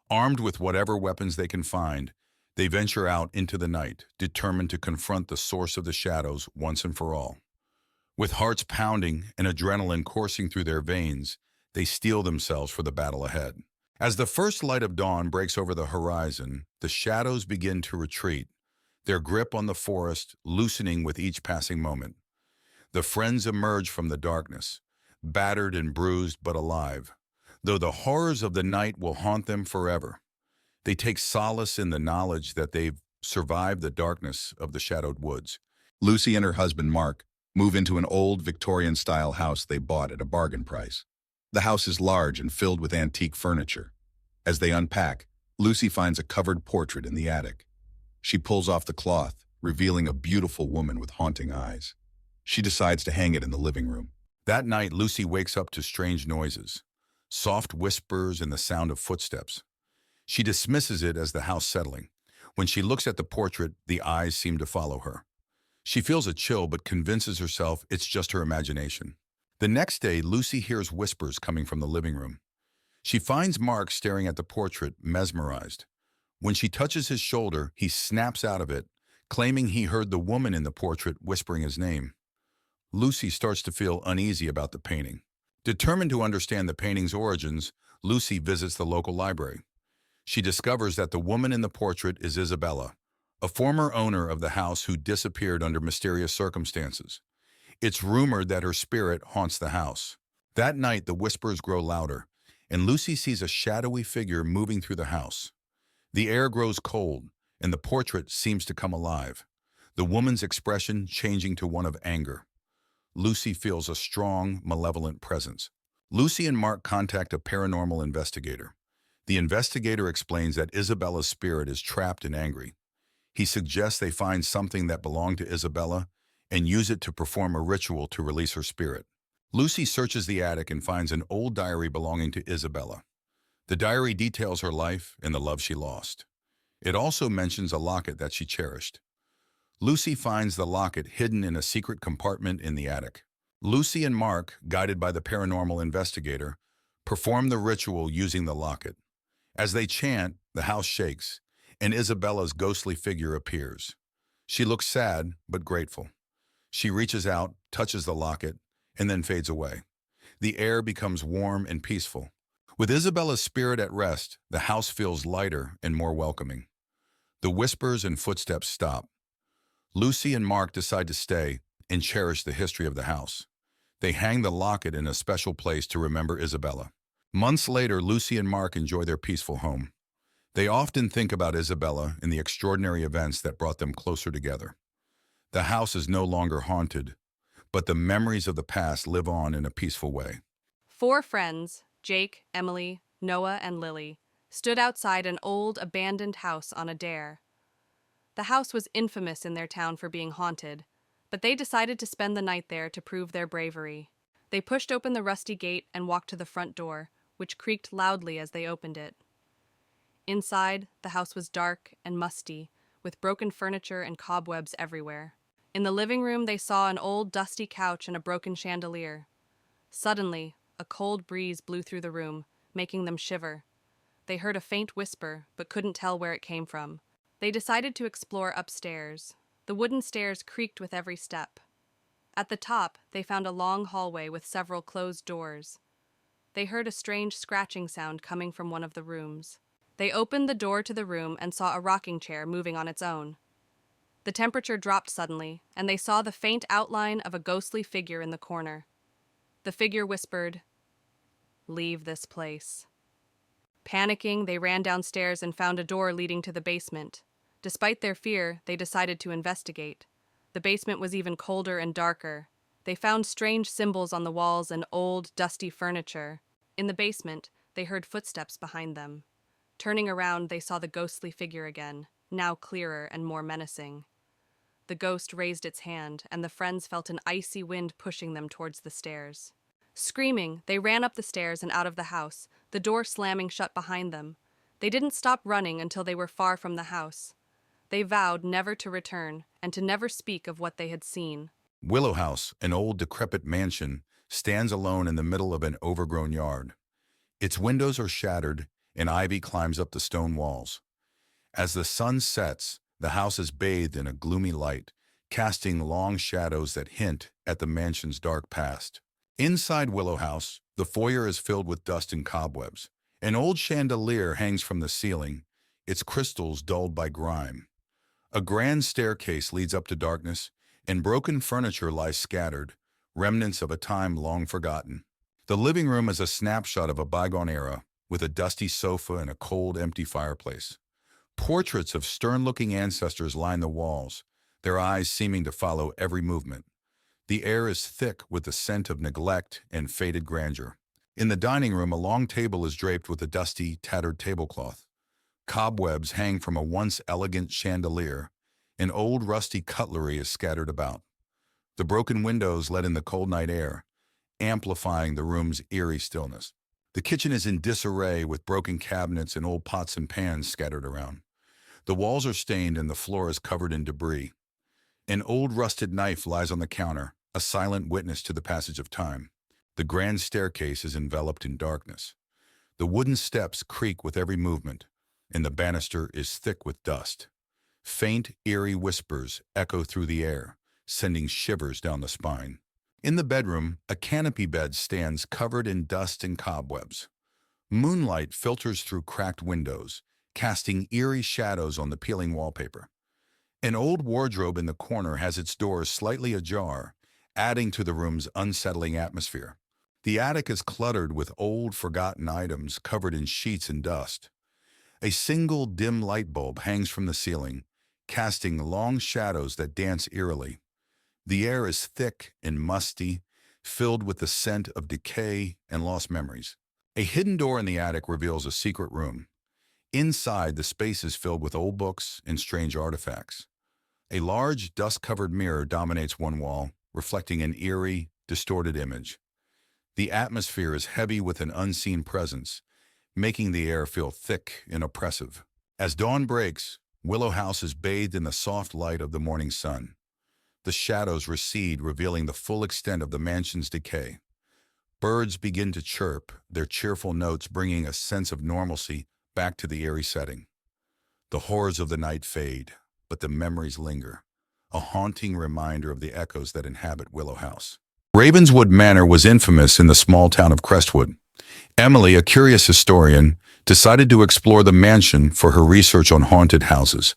Armed with whatever weapons they can find, they venture out into the night, determined to confront the source of the shadows once and for all. With hearts pounding and adrenaline coursing through their veins, they steel themselves for the battle ahead. As the first light of dawn breaks over the horizon, the shadows begin to retreat, their grip on the forest loosening with each passing moment. The friends emerge from the darkness, battered and bruised but alive, though the horrors of the night will haunt them forever. They take solace in the knowledge that they've survived the darkness of the shadowed woods. Lucy and her husband, Mark, move into an old Victorian-style house they bought at a bargain price. The house is large and filled with antique furniture. As they unpack, Lucy finds a covered portrait in the attic. She pulls off the cloth, revealing a beautiful woman with haunting eyes. She decides to hang it in the living room. That night, Lucy wakes up to strange noises, soft whispers and the sound of footsteps. She dismisses it as the house settling. When she looks at the portrait, the eyes seem to follow her. She feels a chill but convinces herself it's just her imagination. The next day, Lucy hears whispers coming from the living room. She finds Mark staring at the portrait, mesmerized. When she touches his shoulder, he snaps out of it, claiming he heard the woman in the portrait whispering his name. Lucy starts to feel uneasy about the painting. Determined to understand the painting's origins, Lucy visits the local library. She discovers that the woman in the portrait is Isabella, a former owner of the house who disappeared under mysterious circumstances. It's rumored that her spirit haunts the house. That night, the whispers grow louder, and Lucy sees a shadowy figure moving through the house. The air grows cold, and the portrait seems to come alive, the woman's expression changing to one of anger. Lucy feels a strong, malevolent presence. Lucy and Mark contact a paranormal investigator. The investigator explains that Isabella's spirit is trapped and angry. He suggests they find something that belonged to Isabella and use it to perform a ritual to release her spirit. Lucy searches the attic and finds an old diary belonging to Isabella. The diary details her life and the love she lost. It also mentions a locket that she cherished. Lucy finds the locket hidden in a secret compartment in the attic. Lucy and Mark, guided by the paranormal investigator, perform the ritual using the locket. As they chant, the house shakes, and Isabella's ghostly figure appears. She looks sad, but grateful. She reaches out, touches the locket, and then fades away. The air becomes warm and peaceful. With Isabella's spirit at rest, the house feels lighter and more welcoming. The whispers and footsteps stop. Lucy and Mark decide to stay and cherish the history of the house. They hang the locket in a special place to remember Isabella. Months later, Lucy and Mark enjoy their peaceful home. They often think about Isabella and the extraordinary events that brought them closer together. The house is no longer haunted, but the memories of the past live on in a peaceful way. 4 friends, Jake, Emily, Noah, and Lily, stood outside an old, abandoned house on a dare. The house was infamous in their town for being haunted, but they decided to spend the night there to prove their bravery. They pushed open the rusty gate and walked to the front door, which creaked loudly as they opened it. Inside, the house was dark and musty, with broken furniture and cobwebs everywhere. In the living room, they saw an old, dusty couch and a broken chandelier. Suddenly, a cold breeze blew through the room, making them shiver. They heard a faint whisper, but couldn't tell where it came from. They decided to explore upstairs. The wooden stairs creaked with every step. At the top, they found a long hallway with several closed doors. They heard a strange scratching sound coming from one of the rooms. They opened the door to the room and saw a rocking chair moving on its own. The temperature dropped suddenly, and they saw the faint outline of a ghostly figure in the corner. The figure whispered, "Leave this place." Panicking, they ran downstairs and found a door leading to the basement. Despite their fear, they decided to investigate. The basement was even colder and darker. They found strange symbols on the walls and old, dusty furniture. In the basement, they heard footsteps behind them. Turning around, they saw the ghostly figure again, now clearer and more menacing. The ghost raised its hand, and the friends felt an icy wind pushing them towards the stairs. Screaming, they ran up the stairs and out of the house, the door slamming shut behind them. They didn't stop running until they were far from the house. They vowed never to return and to never speak of what they had seen. Willow House, an old decrepit mansion, stands alone in the middle of an overgrown yard. Its windows are shattered, and ivy climbs up the stone walls. As the sun sets, the house is bathed in a gloomy light, casting long shadows that hint at the mansion's dark past. Inside Willow House, the foyer is filled with dust and cobwebs. An old chandelier hangs from the ceiling, its crystals dulled by grime. A grand staircase leads up to darkness, and broken furniture lies scattered, remnants of a time long forgotten. The living room is a snapshot of a bygone era, with a dusty sofa and a cold, empty fireplace. Portraits of stern-looking ancestors line the walls, their eyes seeming to follow every movement. The air is thick with the scent of neglect and faded grandeur. In the dining room, a long table is draped with a dusty, tattered tablecloth. Cobwebs hang from a once elegant chandelier, and old rusty cutlery is scattered about. The broken windows let in the cold night air, amplifying the room's eerie stillness. The kitchen is in disarray with broken cabinets and old pots and pans scattered around. The walls are stained and the floor is covered in debris. An old rusted knife lies on the counter, a silent witness to the passage of time. The grand staircase is enveloped in darkness. The wooden steps creak with every movement, and the banister is thick with dust. Faint, eerie whispers echo through the air, sending shivers down the spine. In the bedroom, a canopy bed stands covered in dust and cobwebs. Moonlight filters through cracked windows, casting eerie shadows on the peeling wallpaper. An old wardrobe in the corner has its doors slightly ajar, adding to the room's unsettling atmosphere. The attic is cluttered with old, forgotten items covered in sheets and dust. A single dim light bulb hangs from the ceiling, casting long shadows that dance eerily. The air is thick and musty, filled with the scent of decay and lost memories. A hidden door in the attic reveals a secret room. Inside, the space is filled with old books and strange artifacts. A large, dust-covered mirror dominates one wall, reflecting an eerie, distorted image. The atmosphere is heavy with an unseen presence, making the air feel thick and oppressive. As dawn breaks, Willow House is bathed in the soft light of the morning sun. The shadows recede, revealing the full extent of the mansion's decay. Birds begin to chirp, their cheerful notes bringing a sense of normalcy back to the eerie setting. The horrors of the night fade, but the memories linger, a haunting reminder of the echoes that inhabit Willow House. Ravenswood Manor was infamous in the small town of Crestwood. Emily, a curious historian, decided to explore the mansion for her research on haunted houses.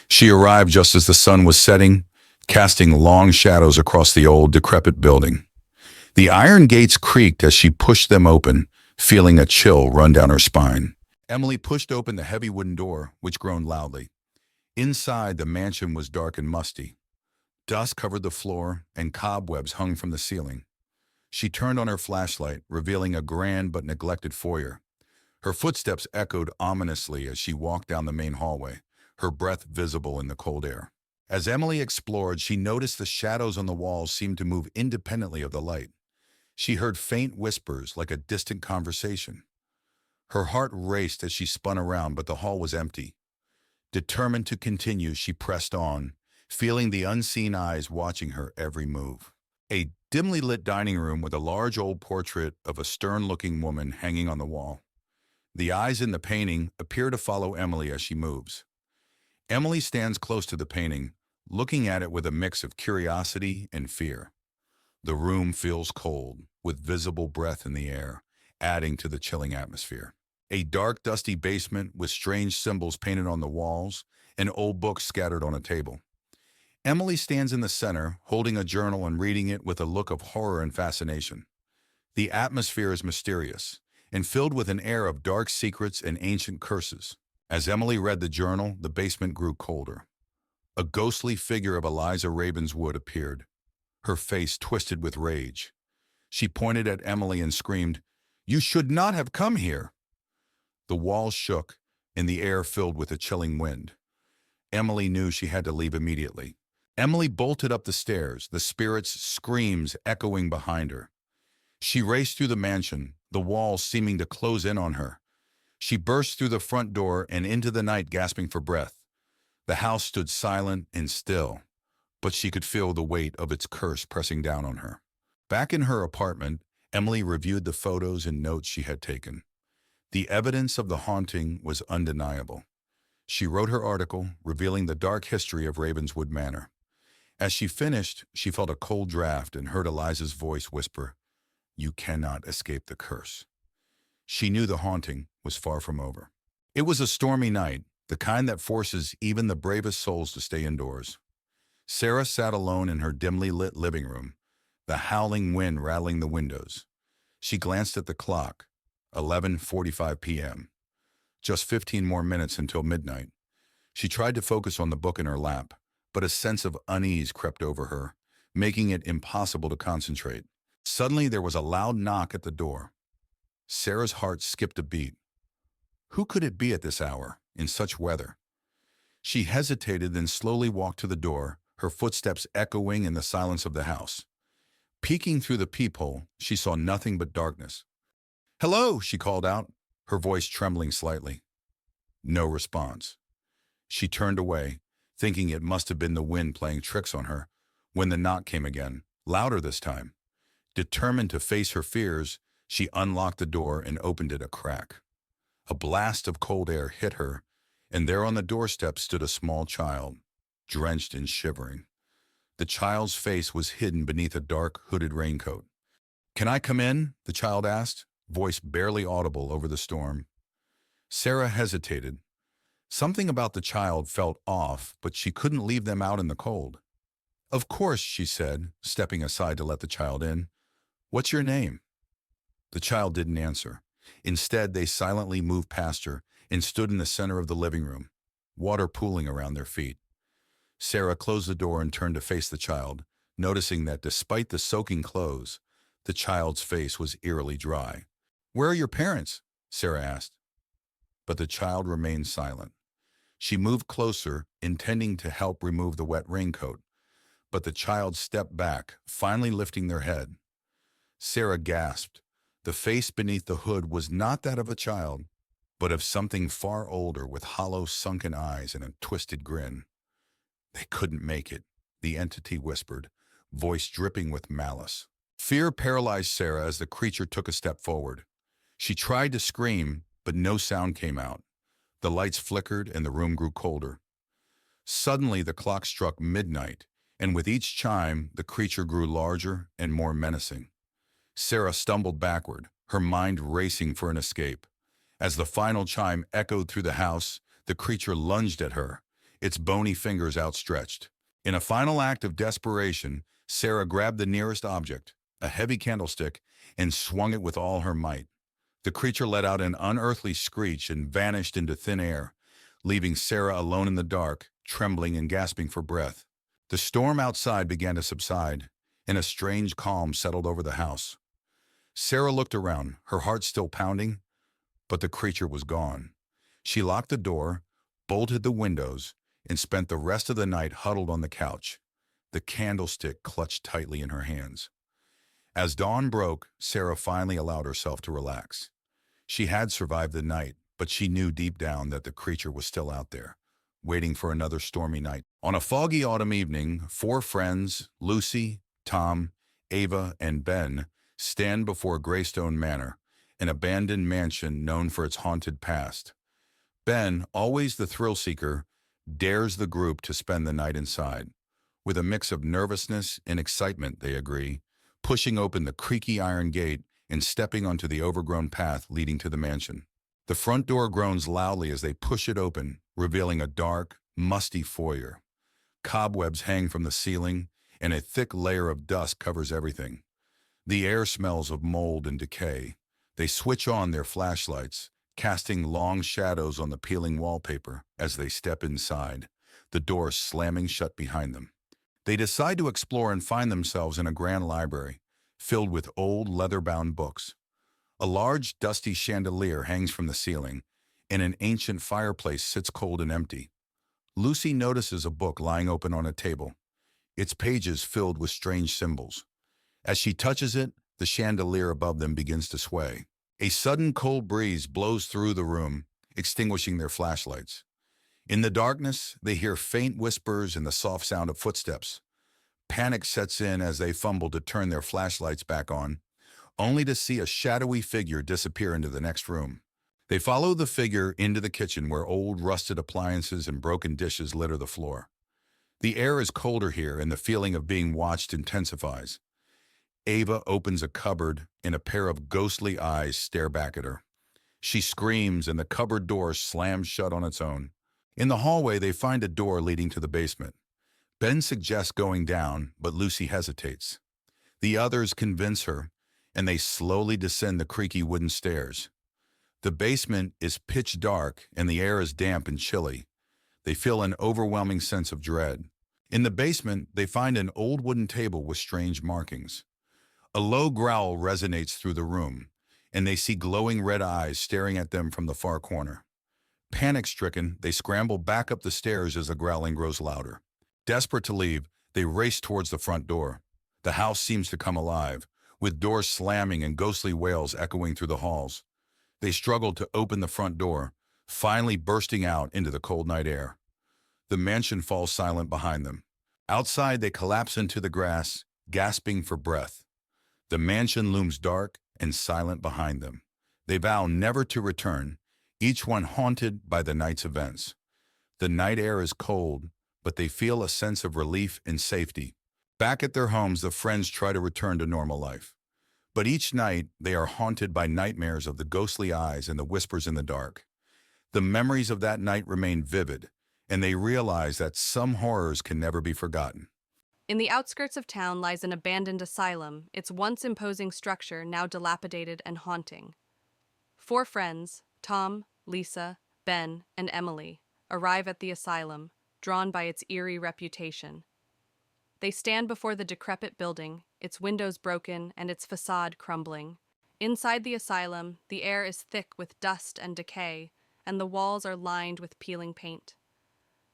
She arrived just as the sun was setting, casting long shadows across the old, decrepit building. The iron gates creaked as she pushed them open, feeling a chill run down her spine. Emily pushed open the heavy wooden door, which groaned loudly. Inside, the mansion was dark and musty. Dust covered the floor, and cobwebs hung from the ceiling. She turned on her flashlight, revealing a grand but neglected foyer. Her footsteps echoed ominously as she walked down the main hallway, her breath visible in the cold air. As Emily explored, she noticed the shadows on the walls seemed to move independently of the light. She heard faint whispers like a distant conversation. Her heart raced as she spun around, but the hall was empty. Determined to continue, she pressed on, feeling the unseen eyes watching her every move. A dimly lit dining room with a large old portrait of a stern-looking woman hanging on the wall. The eyes in the painting appear to follow Emily as she moves. Emily stands close to the painting, looking at it with a mix of curiosity and fear. The room feels cold, with visible breath in the air, adding to the chilling atmosphere. A dark, dusty basement with strange symbols painted on the walls and old books scattered on a table. Emily stands in the center, holding a journal and reading it with a look of horror and fascination. The atmosphere is mysterious and filled with an air of dark secrets and ancient curses. As Emily read the journal, the basement grew colder. A ghostly figure of Eliza Ravenswood appeared, her face twisted with rage. She pointed at Emily and screamed, "You should not have come here!" The walls shook, and the air filled with a chilling wind. Emily knew she had to leave immediately. Emily bolted up the stairs, the spirit's screams echoing behind her. She raced through the mansion, the walls seeming to close in on her. She burst through the front door and into the night, gasping for breath. The house stood silent and still, but she could feel the weight of its curse pressing down on her. Back in her apartment, Emily reviewed the photos and notes she had taken. The evidence of the haunting was undeniable. She wrote her article, revealing the dark history of Ravenswood Manor. As she finished, she felt a cold draft and heard Eliza's voice whisper, "You cannot escape the curse." She knew the haunting was far from over. It was a stormy night, the kind that forces even the bravest souls to stay indoors. Sarah sat alone in her dimly lit living room, the howling wind rattling the windows. She glanced at the clock, 11:45 p.m. Just 15 more minutes until midnight. She tried to focus on the book in her lap, but a sense of unease crept over her, making it impossible to concentrate. Suddenly, there was a loud knock at the door. Sarah's heart skipped a beat. Who could it be at this hour, in such weather? She hesitated, then slowly walked to the door, her footsteps echoing in the silence of the house. Peeking through the peephole, she saw nothing but darkness. "Hello," she called out, her voice trembling slightly. No response. She turned away, thinking it must have been the wind playing tricks on her, when the knock came again, louder this time. Determined to face her fears, she unlocked the door and opened it a crack. A blast of cold air hit her, and there on the doorstep stood a small child, drenched and shivering. The child's face was hidden beneath a dark, hooded raincoat. "Can I come in?" the child asked, voice barely audible over the storm. Sarah hesitated. Something about the child felt off, but she couldn't leave them out in the cold. "Of course," she said, stepping aside to let the child in. "What's your name?" The child didn't answer. Instead, they silently moved past her and stood in the center of the living room, water pooling around their feet. Sarah closed the door and turned to face the child, noticing that despite the soaking clothes, the child's face was eerily dry. "Where are your parents?" Sarah asked. But the child remained silent. She moved closer, intending to help remove the wet raincoat, but the child stepped back, finally lifting their head. Sarah gasped. The face beneath the hood was not that of a child, but of something far older with hollow, sunken eyes and a twisted grin. "They couldn't make it," the entity whispered, voice dripping with malice. Fear paralyzed Sarah as the creature took a step forward. She tried to scream, but no sound came out. The lights flickered and the room grew colder. Suddenly, the clock struck midnight, and with each chime, the creature grew larger and more menacing. Sarah stumbled backward, her mind racing for an escape. As the final chime echoed through the house, the creature lunged at her, its bony fingers outstretched. In a final act of desperation, Sarah grabbed the nearest object, a heavy candlestick, and swung it with all her might. The creature let out an unearthly screech and vanished into thin air, leaving Sarah alone in the dark, trembling and gasping for breath. The storm outside began to subside, and a strange calm settled over the house. Sarah looked around, her heart still pounding, but the creature was gone. She locked the door, bolted the windows, and spent the rest of the night huddled on the couch, the candlestick clutched tightly in her hands. As dawn broke, Sarah finally allowed herself to relax. She had survived the night, but she knew deep down that the creature was still out there, waiting for another stormy night. On a foggy autumn evening, 4 friends, Lucy, Tom, Ava, and Ben, stand before Greystone Manor, an abandoned mansion known for its haunted past. Ben, always the thrill-seeker, dares the group to spend the night inside. With a mix of nervousness and excitement, they agree, pushing open the creaky iron gate and stepping onto the overgrown path leading to the mansion. The front door groans loudly as they push it open, revealing a dark, musty foyer. Cobwebs hang from the ceiling, and a thick layer of dust covers everything. The air smells of mold and decay. They switch on their flashlights, casting long shadows on the peeling wallpaper as they step inside, the door slamming shut behind them. They decide to explore and find themselves in a grand library, filled with old leather-bound books. A large, dusty chandelier hangs from the ceiling, and an ancient fireplace sits cold and empty. Lucy notices a book lying open on a table, its pages filled with strange symbols. As she touches it, the chandelier above them begins to sway. A sudden cold breeze blows through the room, extinguishing their flashlights. In the darkness, they hear faint whispers and the soft sound of footsteps. Panic sets in as they fumble to turn their flashlights back on, only to see a shadowy figure disappear into the next room. They follow the figure into the kitchen where old rusted appliances and broken dishes litter the floor. The air is colder here and the feeling of being watched intensifies. Ava opens a cupboard and a pair of ghostly eyes stare back at her. She screams and the cupboard door slams shut on its own. In the hallway, they find a door leading to the basement. Ben suggests going down, but Lucy hesitates. The others convince her, and they slowly descend the creaky wooden stairs. The basement is pitch dark and the air is damp and chilly. They feel an overwhelming sense of dread. In the basement, they find an old wooden table with strange markings. A low growl resonates through the room, and they see glowing red eyes staring at them from the far corner. Panic-stricken, they scramble back up the stairs as the growling grows louder. Desperate to leave, they race towards the front door. The house seems to come alive, with doors slamming and ghostly wails echoing through the halls. They struggle to open the front door, finally bursting out into the cold night air. The mansion falls silent behind them. Outside, they collapse into the grass, gasping for breath. The mansion looms dark and silent behind them. They vow never to return, each one haunted by the night's events. The night air is cold, but they feel a sense of relief and safety. Back at their homes, the friends try to return to normal life. But each night, they are haunted by nightmares of the ghostly eyes and the whispers in the dark. The memories of that night remain vivid, and they realize that some horrors can never be forgotten. In the outskirts of town lies an abandoned asylum, its once imposing structure now dilapidated and haunting. Four friends, Tom, Lisa, Ben, and Emily, arrive at the asylum, drawn by its eerie reputation. They stand before the decrepit building, its windows broken and its facade crumbling. Inside the asylum, the air is thick with dust and decay, and the walls are lined with peeling paint.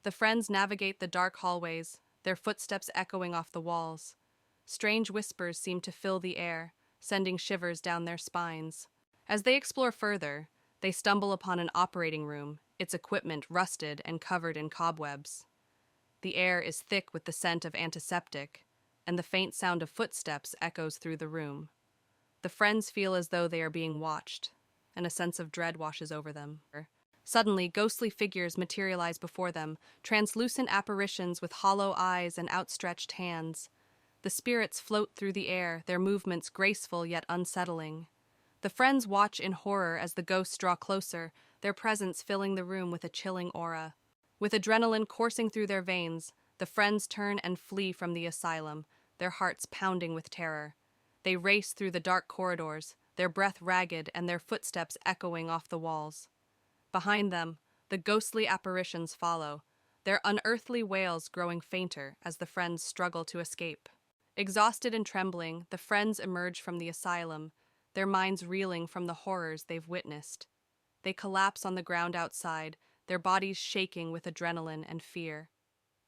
The friends navigate the dark hallways, their footsteps echoing off the walls. Strange whispers seem to fill the air, sending shivers down their spines. As they explore further, they stumble upon an operating room, its equipment rusted and covered in cobwebs. The air is thick with the scent of antiseptic, and the faint sound of footsteps echoes through the room. The friends feel as though they are being watched, and a sense of dread washes over them. Suddenly, ghostly figures materialize before them, translucent apparitions with hollow eyes and outstretched hands. The spirits float through the air, their movements graceful yet unsettling. The friends watch in horror as the ghosts draw closer, their presence filling the room with a chilling aura. With adrenaline coursing through their veins, the friends turn and flee from the asylum, their hearts pounding with terror. They race through the dark corridors, their breath ragged and their footsteps echoing off the walls. Behind them, the ghostly apparitions follow, their unearthly wails growing fainter as the friends struggle to escape. Exhausted and trembling, the friends emerge from the asylum, their minds reeling from the horrors they've witnessed. They collapse on the ground outside, their bodies shaking with adrenaline and fear.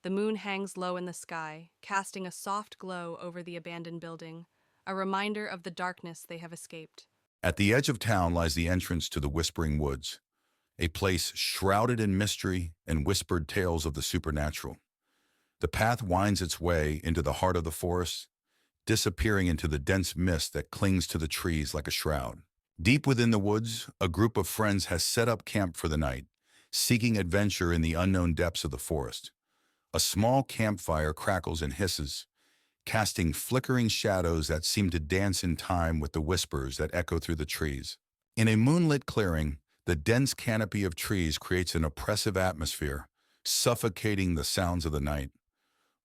The moon hangs low in the sky, casting a soft glow over the abandoned building, a reminder of the darkness they have escaped. At the edge of town lies the entrance to the Whispering Woods, a place shrouded in mystery and whispered tales of the supernatural. The path winds its way into the heart of the forest, disappearing into the dense mist that clings to the trees like a shroud. Deep within the woods, a group of friends has set up camp for the night, seeking adventure in the unknown depths of the forest. A small campfire crackles and hisses, casting flickering shadows that seem to dance in time with the whispers that echo through the trees. In a moonlit clearing, the dense canopy of trees creates an oppressive atmosphere, suffocating the sounds of the night.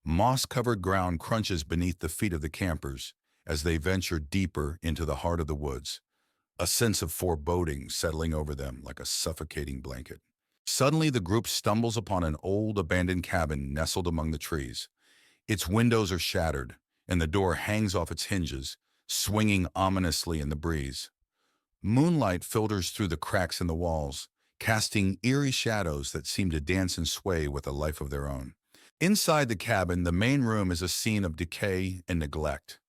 Moss-covered ground crunches beneath the feet of the campers as they venture deeper into the heart of the woods, a sense of foreboding settling over them like a suffocating blanket. Suddenly, the group stumbles upon an old abandoned cabin nestled among the trees. Its windows are shattered, and the door hangs off its hinges, swinging ominously in the breeze. Moonlight filters through the cracks in the walls, casting eerie shadows that seem to dance and sway with a life of their own. Inside the cabin, the main room is a scene of decay and neglect.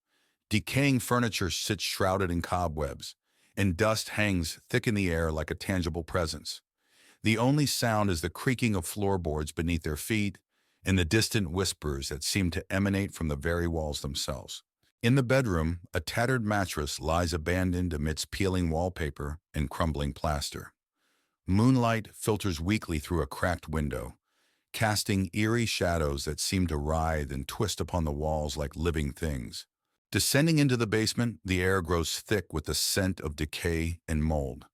Decaying furniture sits shrouded in cobwebs, and dust hangs thick in the air like a tangible presence. The only sound is the creaking of floorboards beneath their feet and the distant whispers that seem to emanate from the very walls themselves. In the bedroom, a tattered mattress lies abandoned amidst peeling wallpaper and crumbling plaster. Moonlight filters weakly through a cracked window, casting eerie shadows that seem to writhe and twist upon the walls like living things. Descending into the basement, the air grows thick with the scent of decay and mold.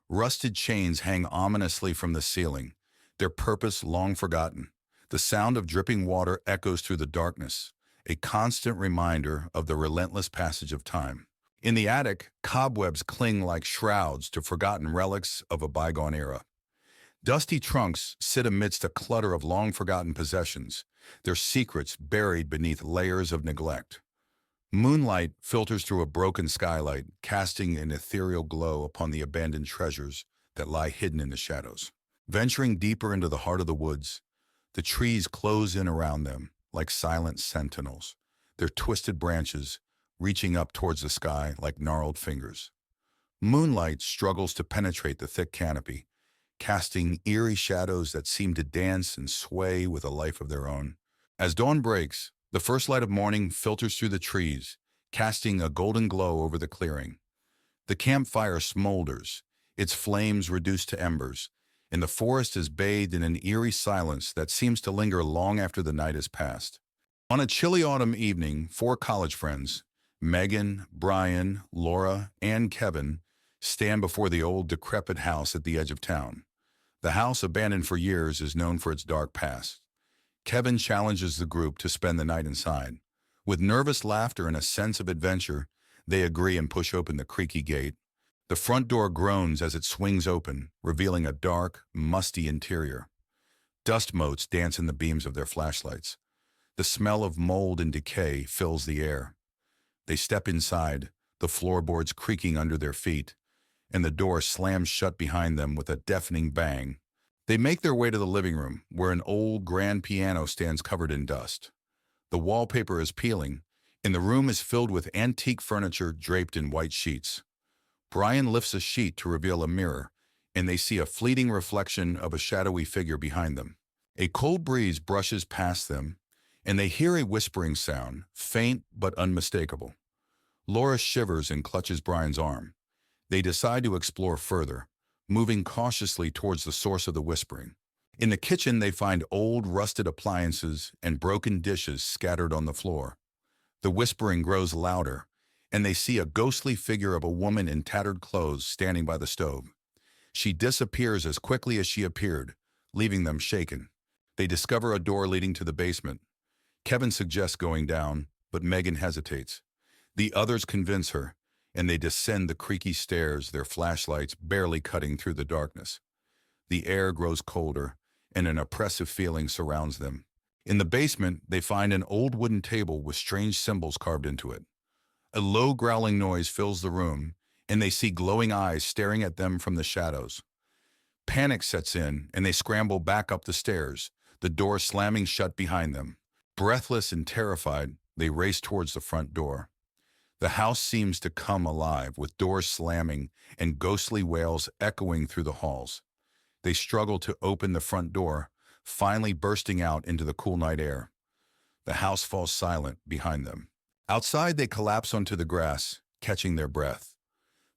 Rusted chains hang ominously from the ceiling, their purpose long forgotten. The sound of dripping water echoes through the darkness, a constant reminder of the relentless passage of time. In the attic, cobwebs cling like shrouds to forgotten relics of a bygone era. Dusty trunks sit amidst a clutter of long-forgotten possessions, their secrets buried beneath layers of neglect. Moonlight filters through a broken skylight, casting an ethereal glow upon the abandoned treasures that lie hidden in the shadows. Venturing deeper into the heart of the woods, the trees close in around them like silent sentinels, their twisted branches reaching up towards the sky like gnarled fingers. Moonlight struggles to penetrate the thick canopy, casting eerie shadows that seem to dance and sway with a life of their own. As dawn breaks, the first light of morning filters through the trees, casting a golden glow over the clearing. The campfire smolders, its flames reduced to embers, and the forest is bathed in an eerie silence that seems to linger long after the night has passed. On a chilly autumn evening, four college friends, Megan, Brian, Laura, and Kevin, stand before the old decrepit house at the edge of town. The house, abandoned for years, is known for its dark past. Kevin challenges the group to spend the night inside. With nervous laughter and a sense of adventure, they agree and push open the creaky gate. The front door groans as it swings open, revealing a dark, musty interior. Dust motes dance in the beams of their flashlights. The smell of mold and decay fills the air. They step inside, the floorboards creaking under their feet, and the door slams shut behind them with a deafening bang. They make their way to the living room, where an old grand piano stands covered in dust. The wallpaper is peeling, and the room is filled with antique furniture draped in white sheets. Brian lifts a sheet to reveal a mirror, and they see a fleeting reflection of a shadowy figure behind them. A cold breeze brushes past them, and they hear a whispering sound, faint but unmistakable. Laura shivers and clutches Brian's arm. They decide to explore further, moving cautiously towards the source of the whispering. In the kitchen, they find old, rusted appliances and broken dishes scattered on the floor. The whispering grows louder, and they see a ghostly figure of a woman in tattered clothes standing by the stove. She disappears as quickly as she appeared, leaving them shaken. They discover a door leading to the basement. Kevin suggests going down, but Megan hesitates. The others convince her, and they descend the creaky stairs, their flashlights barely cutting through the darkness. The air grows colder, and an oppressive feeling surrounds them. In the basement, they find an old wooden table with strange symbols carved into it. A low growling noise fills the room, and they see glowing eyes staring at them from the shadows. Panic sets in, and they scramble back up the stairs, the door slamming shut behind them. Breathless and terrified, they race towards the front door. The house seems to come alive, with doors slamming and ghostly wails echoing through the halls. They struggle to open the front door, finally bursting out into the cool night air. The house falls silent behind them. Outside, they collapse onto the grass, catching their breath.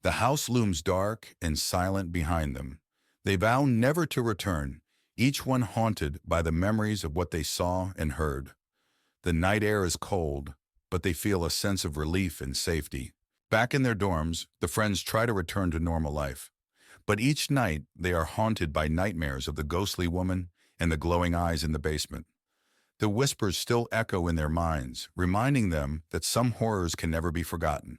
The house looms dark and silent behind them. They vow never to return, each one haunted by the memories of what they saw and heard. The night air is cold, but they feel a sense of relief and safety. Back in their dorms, the friends try to return to normal life. But each night, they are haunted by nightmares of the ghostly woman and the glowing eyes in the basement. The whispers still echo in their minds, reminding them that some horrors can never be forgotten.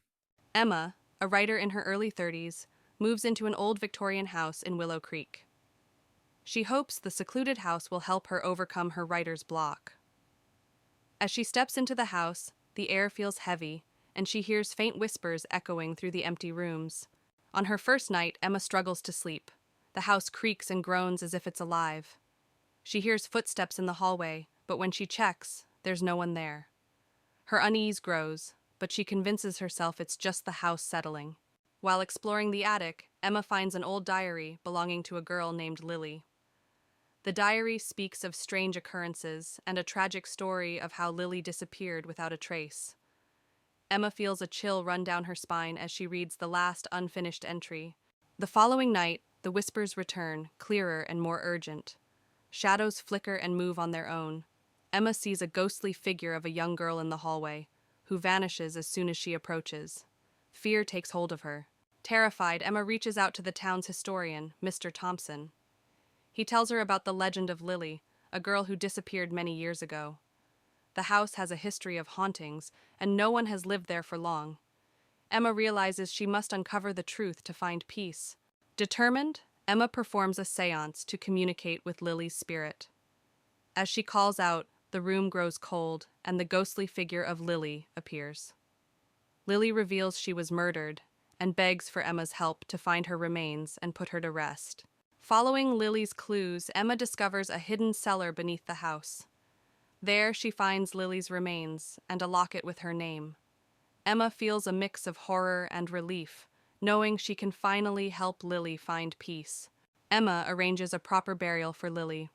Emma, a writer in her early 30s, moves into an old Victorian house in Willow Creek. She hopes the secluded house will help her overcome her writer's block. As she steps into the house, the air feels heavy, and she hears faint whispers echoing through the empty rooms. On her first night, Emma struggles to sleep. The house creaks and groans as if it's alive. She hears footsteps in the hallway, but when she checks, there's no one there. Her unease grows, but she convinces herself it's just the house settling. While exploring the attic, Emma finds an old diary belonging to a girl named Lily. The diary speaks of strange occurrences and a tragic story of how Lily disappeared without a trace. Emma feels a chill run down her spine as she reads the last unfinished entry. The following night, the whispers return, clearer and more urgent. Shadows flicker and move on their own. Emma sees a ghostly figure of a young girl in the hallway, who vanishes as soon as she approaches. Fear takes hold of her. Terrified, Emma reaches out to the town's historian, Mr. Thompson. He tells her about the legend of Lily, a girl who disappeared many years ago. The house has a history of hauntings, and no one has lived there for long. Emma realizes she must uncover the truth to find peace. Determined, Emma performs a seance to communicate with Lily's spirit. As she calls out, the room grows cold, and the ghostly figure of Lily appears. Lily reveals she was murdered, and begs for Emma's help to find her remains and put her to rest. Following Lily's clues, Emma discovers a hidden cellar beneath the house. There she finds Lily's remains and a locket with her name. Emma feels a mix of horror and relief, knowing she can finally help Lily find peace. Emma arranges a proper burial for Lily.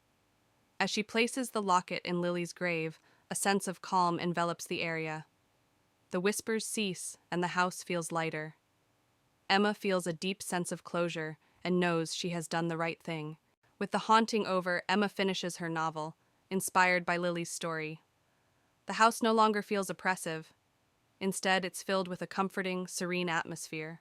As she places the locket in Lily's grave, a sense of calm envelops the area. The whispers cease and the house feels lighter. Emma feels a deep sense of closure and knows she has done the right thing. With the haunting over, Emma finishes her novel, inspired by Lily's story. The house no longer feels oppressive. Instead, it's filled with a comforting, serene atmosphere.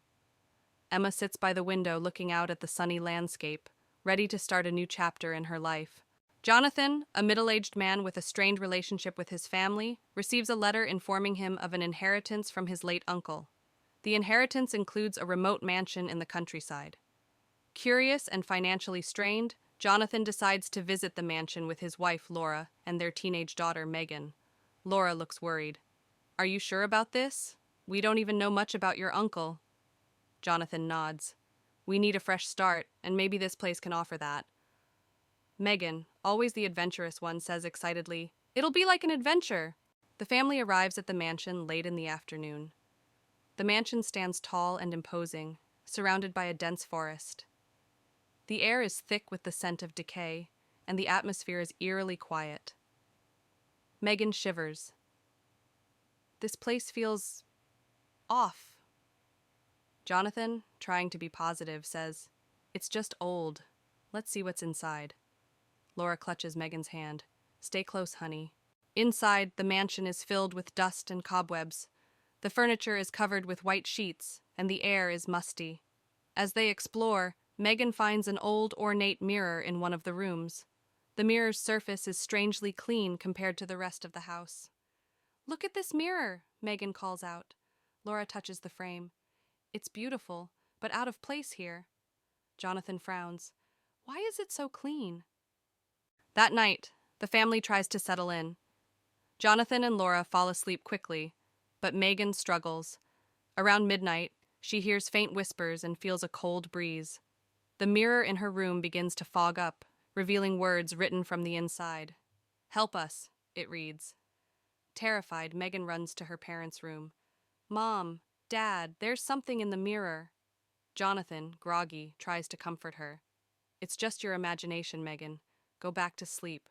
Emma sits by the window looking out at the sunny landscape, ready to start a new chapter in her life. Jonathan, a middle-aged man with a strained relationship with his family, receives a letter informing him of an inheritance from his late uncle. The inheritance includes a remote mansion in the countryside. Curious and financially strained, Jonathan decides to visit the mansion with his wife, Laura, and their teenage daughter, Megan. Laura looks worried. "Are you sure about this? We don't even know much about your uncle." Jonathan nods. "We need a fresh start, and maybe this place can offer that." Megan, always the adventurous one, says excitedly, "It'll be like an adventure." The family arrives at the mansion late in the afternoon. The mansion stands tall and imposing, surrounded by a dense forest. The air is thick with the scent of decay, and the atmosphere is eerily quiet. Megan shivers. This place feels off. Jonathan, trying to be positive, says, "It's just old. Let's see what's inside." Laura clutches Megan's hand. "Stay close, honey." Inside, the mansion is filled with dust and cobwebs. The furniture is covered with white sheets, and the air is musty. As they explore, Megan finds an old, ornate mirror in one of the rooms. The mirror's surface is strangely clean compared to the rest of the house. "Look at this mirror," Megan calls out. Laura touches the frame. "It's beautiful, but out of place here." Jonathan frowns. "Why is it so clean?" That night, the family tries to settle in. Jonathan and Laura fall asleep quickly, but Megan struggles. Around midnight, she hears faint whispers and feels a cold breeze. The mirror in her room begins to fog up, revealing words written from the inside. "Help us," it reads. Terrified, Megan runs to her parents' room. "Mom, Dad, there's something in the mirror." Jonathan, groggy, tries to comfort her. "It's just your imagination, Megan. Go back to sleep."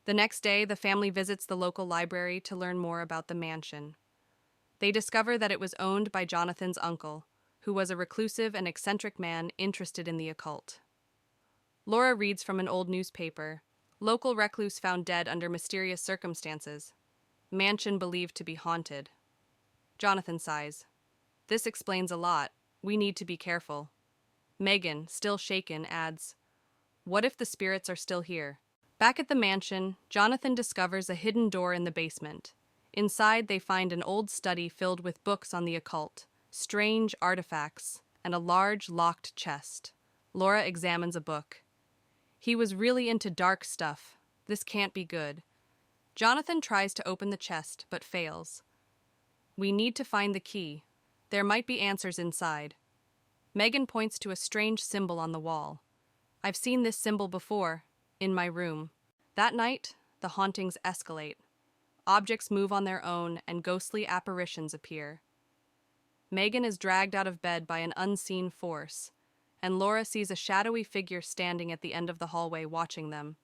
The next day, the family visits the local library to learn more about the mansion. They discover that it was owned by Jonathan's uncle, who was a reclusive and eccentric man interested in the occult. Laura reads from an old newspaper. Local recluse found dead under mysterious circumstances. Mansion believed to be haunted. Jonathan sighs. "This explains a lot. We need to be careful." Megan, still shaken, adds, "What if the spirits are still here?" Back at the mansion, Jonathan discovers a hidden door in the basement. Inside, they find an old study filled with books on the occult, strange artifacts, and a large, locked chest. Laura examines a book. "He was really into dark stuff. This can't be good." Jonathan tries to open the chest, but fails. "We need to find the key. There might be answers inside." Megan points to a strange symbol on the wall. "I've seen this symbol before, in my room." That night, the hauntings escalate. Objects move on their own, and ghostly apparitions appear. Megan is dragged out of bed by an unseen force, and Laura sees a shadowy figure standing at the end of the hallway watching them.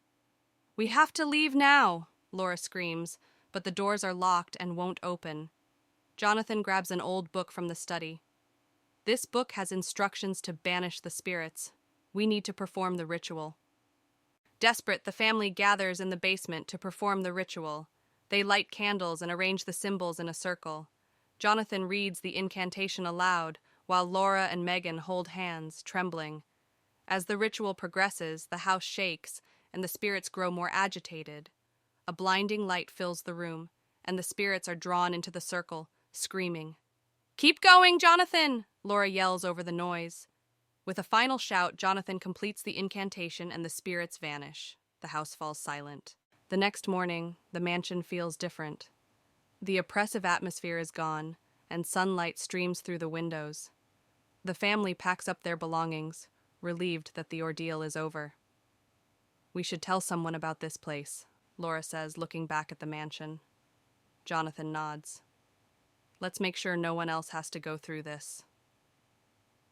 "We have to leave now," Laura screams, but the doors are locked and won't open. Jonathan grabs an old book from the study. "This book has instructions to banish the spirits. We need to perform the ritual." Desperate, the family gathers in the basement to perform the ritual. They light candles and arrange the symbols in a circle. Jonathan reads the incantation aloud, while Laura and Megan hold hands, trembling. As the ritual progresses, the house shakes, and the spirits grow more agitated. A blinding light fills the room, and the spirits are drawn into the circle, screaming. "Keep going, Jonathan!" Laura yells over the noise. With a final shout, Jonathan completes the incantation and the spirits vanish. The house falls silent. The next morning, the mansion feels different. The oppressive atmosphere is gone, and sunlight streams through the windows. The family packs up their belongings, relieved that the ordeal is over. "We should tell someone about this place," Laura says, looking back at the mansion. Jonathan nods. "Let's make sure no one else has to go through this."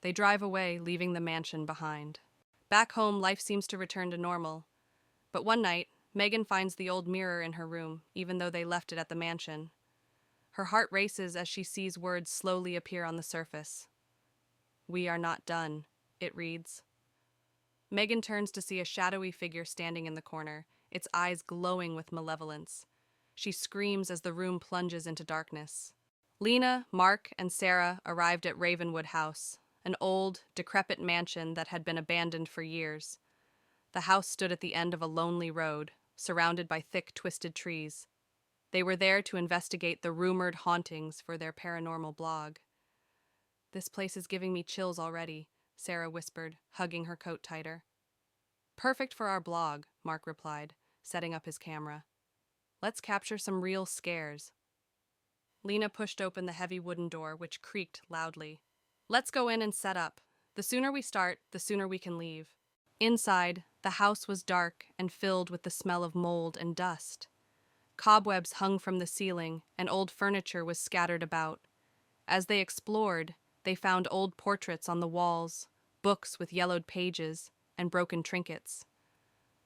They drive away, leaving the mansion behind. Back home, life seems to return to normal. But one night, Megan finds the old mirror in her room, even though they left it at the mansion. Her heart races as she sees words slowly appear on the surface. "We are not done," it reads. Megan turns to see a shadowy figure standing in the corner, its eyes glowing with malevolence. She screams as the room plunges into darkness. Lena, Mark, and Sarah arrived at Ravenwood House, an old, decrepit mansion that had been abandoned for years. The house stood at the end of a lonely road, surrounded by thick, twisted trees. They were there to investigate the rumored hauntings for their paranormal blog. "This place is giving me chills already," Sarah whispered, hugging her coat tighter. "Perfect for our blog," Mark replied, setting up his camera. "Let's capture some real scares." Lena pushed open the heavy wooden door, which creaked loudly. "Let's go in and set up. The sooner we start, the sooner we can leave." Inside, the house was dark and filled with the smell of mold and dust. Cobwebs hung from the ceiling, and old furniture was scattered about. As they explored, they found old portraits on the walls, books with yellowed pages, and broken trinkets.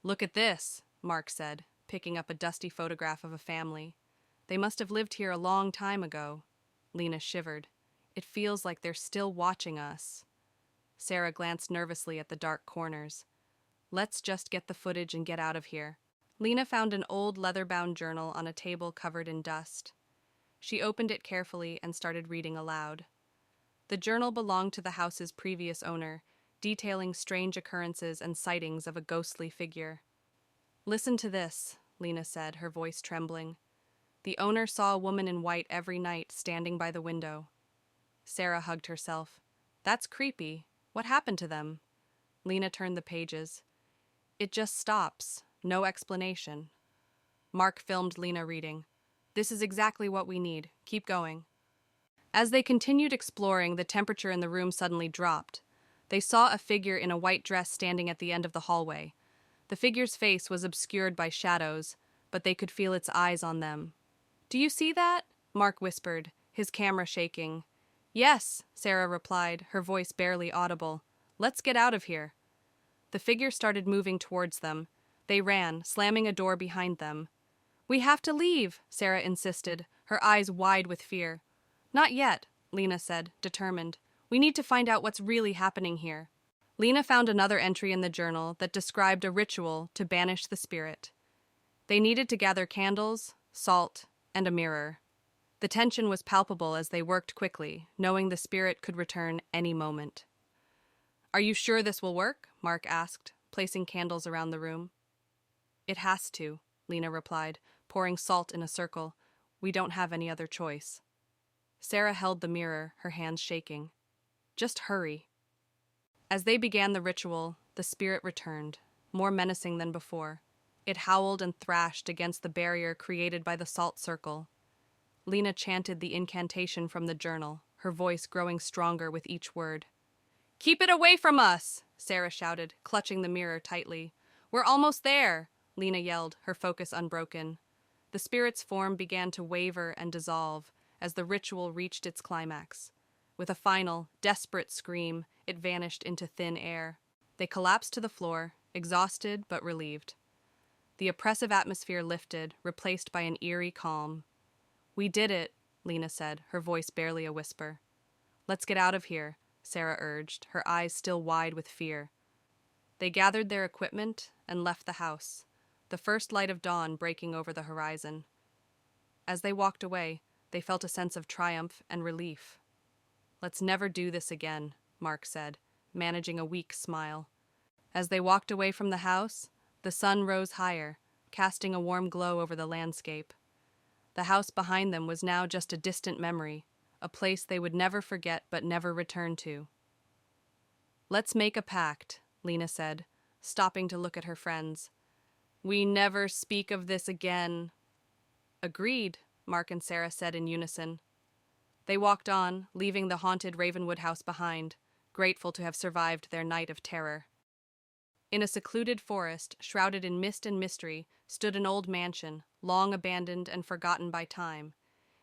"Look at this," Mark said, picking up a dusty photograph of a family. "They must have lived here a long time ago." Lena shivered. "It feels like they're still watching us." Sarah glanced nervously at the dark corners. "Let's just get the footage and get out of here." Lena found an old leather-bound journal on a table covered in dust. She opened it carefully and started reading aloud. The journal belonged to the house's previous owner, detailing strange occurrences and sightings of a ghostly figure. "Listen to this," Lena said, her voice trembling. "The owner saw a woman in white every night standing by the window." Sarah hugged herself. "That's creepy. What happened to them?" Lena turned the pages. "It just stops. No explanation." Mark filmed Lena reading. "This is exactly what we need. Keep going." As they continued exploring, the temperature in the room suddenly dropped. They saw a figure in a white dress standing at the end of the hallway. The figure's face was obscured by shadows, but they could feel its eyes on them. "Do you see that?" Mark whispered, his camera shaking. "Yes," Sarah replied, her voice barely audible. "Let's get out of here." The figure started moving towards them. They ran, slamming a door behind them. "We have to leave," Sarah insisted, her eyes wide with fear. "Not yet," Lena said, determined. "We need to find out what's really happening here." Lena found another entry in the journal that described a ritual to banish the spirit. They needed to gather candles, salt, and a mirror. The tension was palpable as they worked quickly, knowing the spirit could return any moment. "Are you sure this will work?" Mark asked, placing candles around the room. "It has to," Lena replied, pouring salt in a circle. "We don't have any other choice." Sarah held the mirror, her hands shaking. "Just hurry." As they began the ritual, the spirit returned, more menacing than before. It howled and thrashed against the barrier created by the salt circle. Lena chanted the incantation from the journal, her voice growing stronger with each word. "Keep it away from us!" Sarah shouted, clutching the mirror tightly. "We're almost there!" Lena yelled, her focus unbroken. The spirit's form began to waver and dissolve as the ritual reached its climax. With a final, desperate scream, it vanished into thin air. They collapsed to the floor, exhausted but relieved. The oppressive atmosphere lifted, replaced by an eerie calm. "We did it," Lena said, her voice barely a whisper. "Let's get out of here," Sarah urged, her eyes still wide with fear. They gathered their equipment and left the house, the first light of dawn breaking over the horizon. As they walked away, they felt a sense of triumph and relief. "Let's never do this again," Mark said, managing a weak smile. As they walked away from the house, the sun rose higher, casting a warm glow over the landscape. The house behind them was now just a distant memory, a place they would never forget but never return to. "Let's make a pact," Lena said, stopping to look at her friends. "We never speak of this again." "Agreed," Mark and Sarah said in unison. They walked on, leaving the haunted Ravenwood house behind, grateful to have survived their night of terror. In a secluded forest, shrouded in mist and mystery, stood an old mansion, long abandoned and forgotten by time.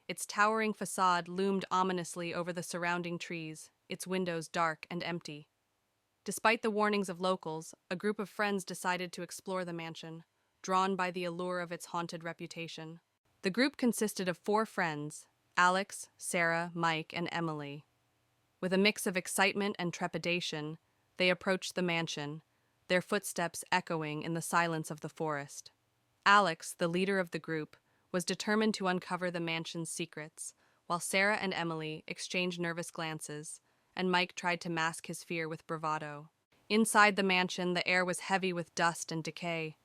Its towering facade loomed ominously over the surrounding trees, its windows dark and empty. Despite the warnings of locals, a group of friends decided to explore the mansion, drawn by the allure of its haunted reputation. The group consisted of 4 friends: Alex, Sarah, Mike, and Emily. With a mix of excitement and trepidation, they approached the mansion, their footsteps echoing in the silence of the forest. Alex, the leader of the group, was determined to uncover the mansion's secrets, while Sarah and Emily exchanged nervous glances, and Mike tried to mask his fear with bravado. Inside the mansion, the air was heavy with dust and decay.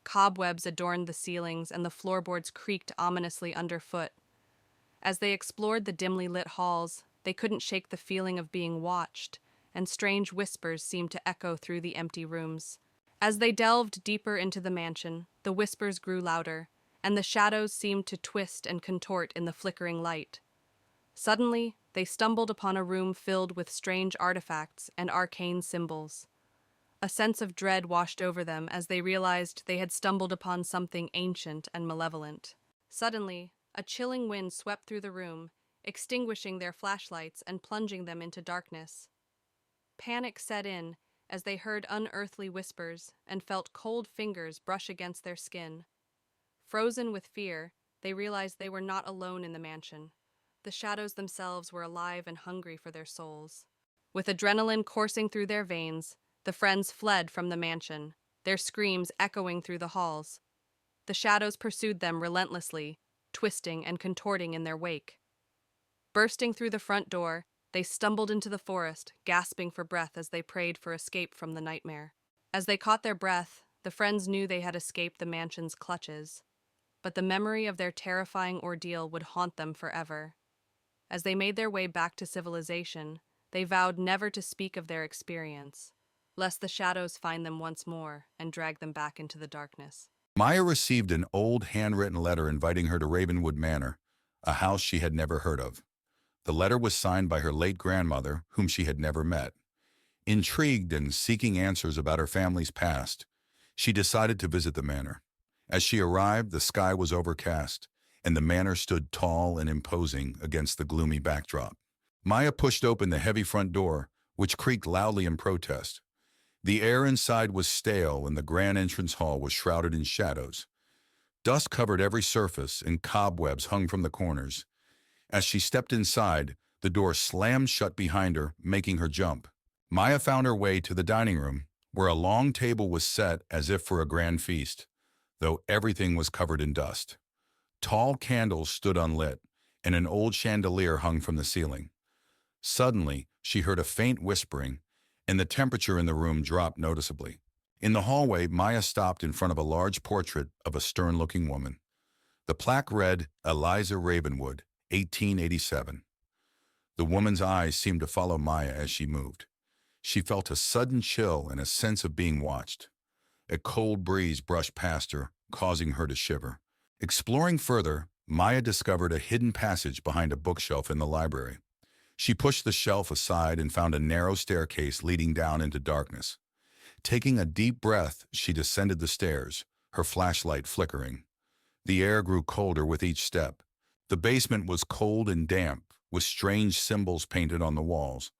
Cobwebs adorned the ceilings, and the floorboards creaked ominously underfoot. As they explored the dimly lit halls, they couldn't shake the feeling of being watched, and strange whispers seemed to echo through the empty rooms. As they delved deeper into the mansion, the whispers grew louder, and the shadows seemed to twist and contort in the flickering light. Suddenly, they stumbled upon a room filled with strange artifacts and arcane symbols. A sense of dread washed over them as they realized they had stumbled upon something ancient and malevolent. Suddenly, a chilling wind swept through the room, extinguishing their flashlights and plunging them into darkness. Panic set in as they heard unearthly whispers and felt cold fingers brush against their skin. Frozen with fear, they realized they were not alone in the mansion. The shadows themselves were alive and hungry for their souls. With adrenaline coursing through their veins, the friends fled from the mansion, their screams echoing through the halls. The shadows pursued them relentlessly, twisting and contorting in their wake. Bursting through the front door, they stumbled into the forest, gasping for breath as they prayed for escape from the nightmare. As they caught their breath, the friends knew they had escaped the mansion's clutches, but the memory of their terrifying ordeal would haunt them forever. As they made their way back to civilization, they vowed never to speak of their experience, lest the shadows find them once more and drag them back into the darkness. Maya received an old handwritten letter inviting her to Ravenwood Manor, a house she had never heard of. The letter was signed by her late grandmother, whom she had never met. Intrigued and seeking answers about her family's past, she decided to visit the manor. As she arrived, the sky was overcast, and the manor stood tall and imposing against the gloomy backdrop. Maya pushed open the heavy front door, which creaked loudly in protest. The air inside was stale, and the grand entrance hall was shrouded in shadows. Dust covered every surface, and cobwebs hung from the corners. As she stepped inside, the door slammed shut behind her, making her jump. Maya found her way to the dining room, where a long table was set as if for a grand feast, though everything was covered in dust. Tall candles stood unlit, and an old chandelier hung from the ceiling. Suddenly, she heard a faint whispering, and the temperature in the room dropped noticeably. In the hallway, Maya stopped in front of a large portrait of a stern-looking woman. The plaque read, "Eliza Ravenwood, 1887. The woman's eyes seemed to follow Maya as she moved. She felt a sudden chill and a sense of being watched. A cold breeze brushed past her, causing her to shiver. Exploring further, Maya discovered a hidden passage behind a bookshelf in the library. She pushed the shelf aside and found a narrow staircase leading down into darkness. Taking a deep breath, she descended the stairs, her flashlight flickering. The air grew colder with each step. The basement was cold and damp, with strange symbols painted on the walls.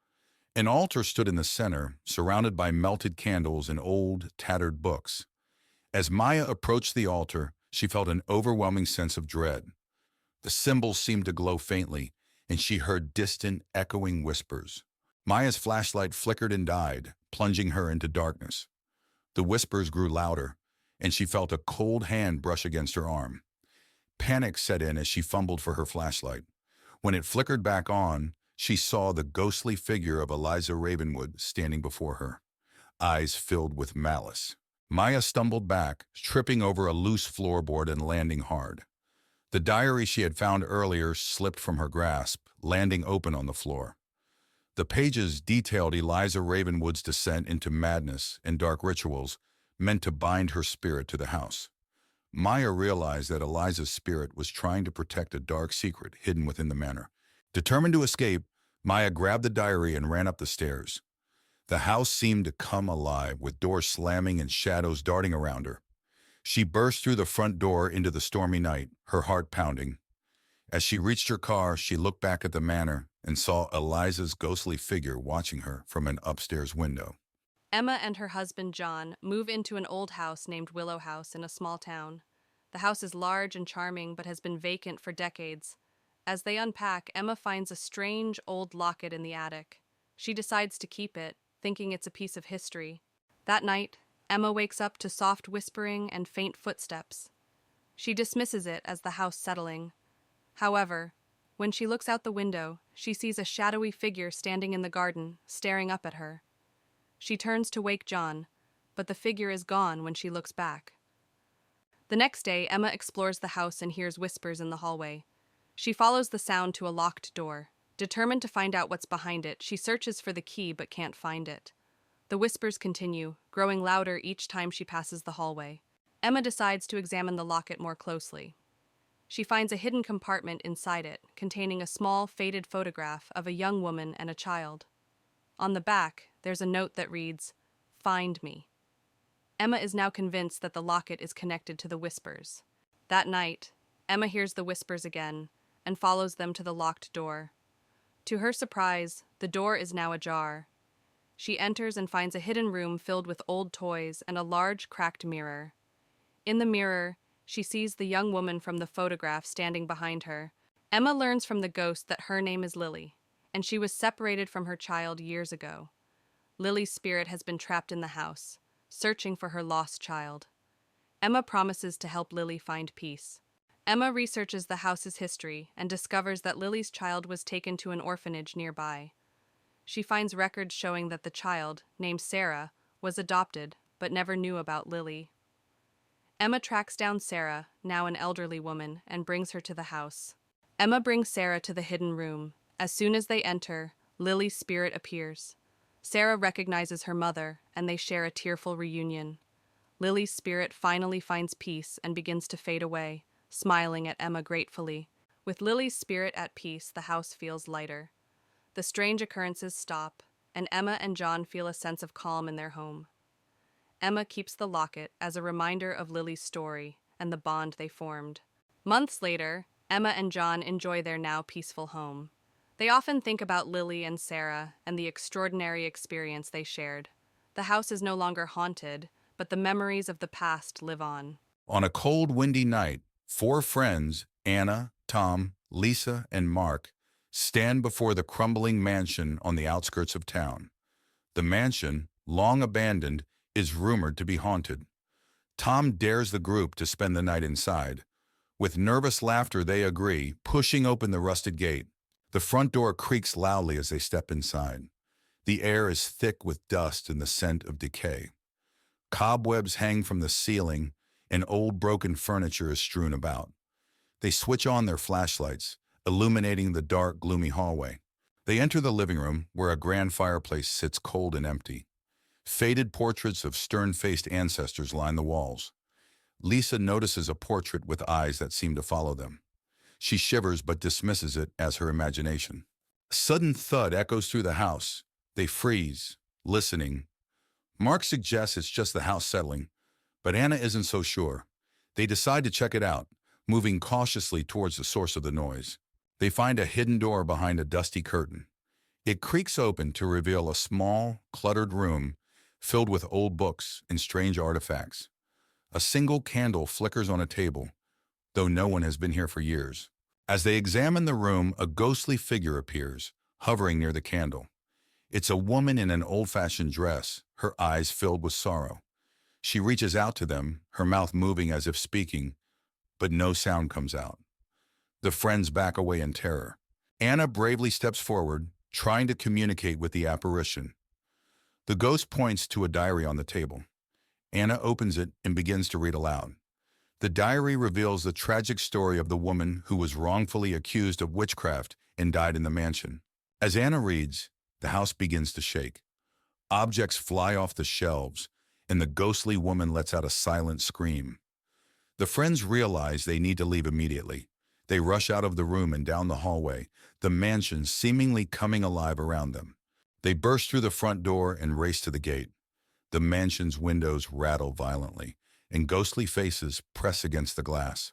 An altar stood in the center, surrounded by melted candles and old, tattered books. As Maya approached the altar, she felt an overwhelming sense of dread. The symbols seemed to glow faintly, and she heard distant, echoing whispers. Maya's flashlight flickered and died, plunging her into darkness. The whispers grew louder, and she felt a cold hand brush against her arm. Panic set in as she fumbled for her flashlight. When it flickered back on, she saw the ghostly figure of Eliza Ravenwood standing before her, eyes filled with malice. Maya stumbled back, tripping over a loose floorboard and landing hard. The diary she had found earlier slipped from her grasp, landing open on the floor. The pages detailed Eliza Ravenwood's descent into madness and dark rituals meant to bind her spirit to the house. Maya realized that Eliza's spirit was trying to protect a dark secret hidden within the manor. Determined to escape, Maya grabbed the diary and ran up the stairs. The house seemed to come alive, with doors slamming and shadows darting around her. She burst through the front door into the stormy night, her heart pounding. As she reached her car, she looked back at the manor and saw Eliza's ghostly figure watching her from an upstairs window. Emma and her husband John move into an old house named Willow House in a small town. The house is large and charming but has been vacant for decades. As they unpack, Emma finds a strange old locket in the attic. She decides to keep it, thinking it's a piece of history. That night, Emma wakes up to soft whispering and faint footsteps. She dismisses it as the house settling. However, when she looks out the window, she sees a shadowy figure standing in the garden, staring up at her. She turns to wake John, but the figure is gone when she looks back. The next day, Emma explores the house and hears whispers in the hallway. She follows the sound to a locked door. Determined to find out what's behind it, she searches for the key but can't find it. The whispers continue, growing louder each time she passes the hallway. Emma decides to examine the locket more closely. She finds a hidden compartment inside it, containing a small, faded photograph of a young woman and a child. On the back, there's a note that reads, "Find me." Emma is now convinced that the locket is connected to the whispers. That night, Emma hears the whispers again and follows them to the locked door. To her surprise, the door is now ajar. She enters and finds a hidden room filled with old toys and a large, cracked mirror. In the mirror, she sees the young woman from the photograph standing behind her. Emma learns from the ghost that her name is Lily, and she was separated from her child years ago. Lily's spirit has been trapped in the house, searching for her lost child. Emma promises to help Lily find peace. Emma researches the house's history and discovers that Lily's child was taken to an orphanage nearby. She finds records showing that the child, named Sarah, was adopted but never knew about Lily. Emma tracks down Sarah, now an elderly woman, and brings her to the house. Emma brings Sarah to the hidden room. As soon as they enter, Lily's spirit appears. Sarah recognizes her mother, and they share a tearful reunion. Lily's spirit finally finds peace and begins to fade away, smiling at Emma gratefully. With Lily's spirit at peace, the house feels lighter. The strange occurrences stop, and Emma and John feel a sense of calm in their home. Emma keeps the locket as a reminder of Lily's story and the bond they formed. Months later, Emma and John enjoy their now peaceful home. They often think about Lily and Sarah and the extraordinary experience they shared. The house is no longer haunted, but the memories of the past live on. On a cold, windy night, four friends, Anna, Tom, Lisa, and Mark, stand before the crumbling mansion on the outskirts of town. The mansion, long abandoned, is rumored to be haunted. Tom dares the group to spend the night inside. With nervous laughter, they agree, pushing open the rusted gate. The front door creaks loudly as they step inside. The air is thick with dust and the scent of decay. Cobwebs hang from the ceiling, and old broken furniture is strewn about. They switch on their flashlights, illuminating the dark, gloomy hallway. They enter the living room, where a grand fireplace sits cold and empty. Faded portraits of stern-faced ancestors line the walls. Lisa notices a portrait with eyes that seem to follow them. She shivers but dismisses it as her imagination. A sudden thud echoes through the house. They freeze, listening. Mark suggests it's just the house settling, but Anna isn't so sure. They decide to check it out, moving cautiously towards the source of the noise. They find a hidden door behind a dusty curtain. It creaks open to reveal a small, cluttered room filled with old books and strange artifacts. A single candle flickers on a table, though no one has been here for years. As they examine the room, a ghostly figure appears, hovering near the candle. It's a woman in an old-fashioned dress, her eyes filled with sorrow. She reaches out to them, her mouth moving as if speaking, but no sound comes out. The friends back away in terror. Anna bravely steps forward, trying to communicate with the apparition. The ghost points to a diary on the table. Anna opens it and begins to read aloud. The diary reveals the tragic story of the woman who was wrongfully accused of witchcraft and died in the mansion. As Anna reads, the house begins to shake. Objects fly off the shelves, and the ghostly woman lets out a silent scream. The friends realize they need to leave immediately. They rush out of the room and down the hallway, the mansion seemingly coming alive around them. They burst through the front door and race to the gate. The mansion's windows rattle violently, and ghostly faces press against the glass.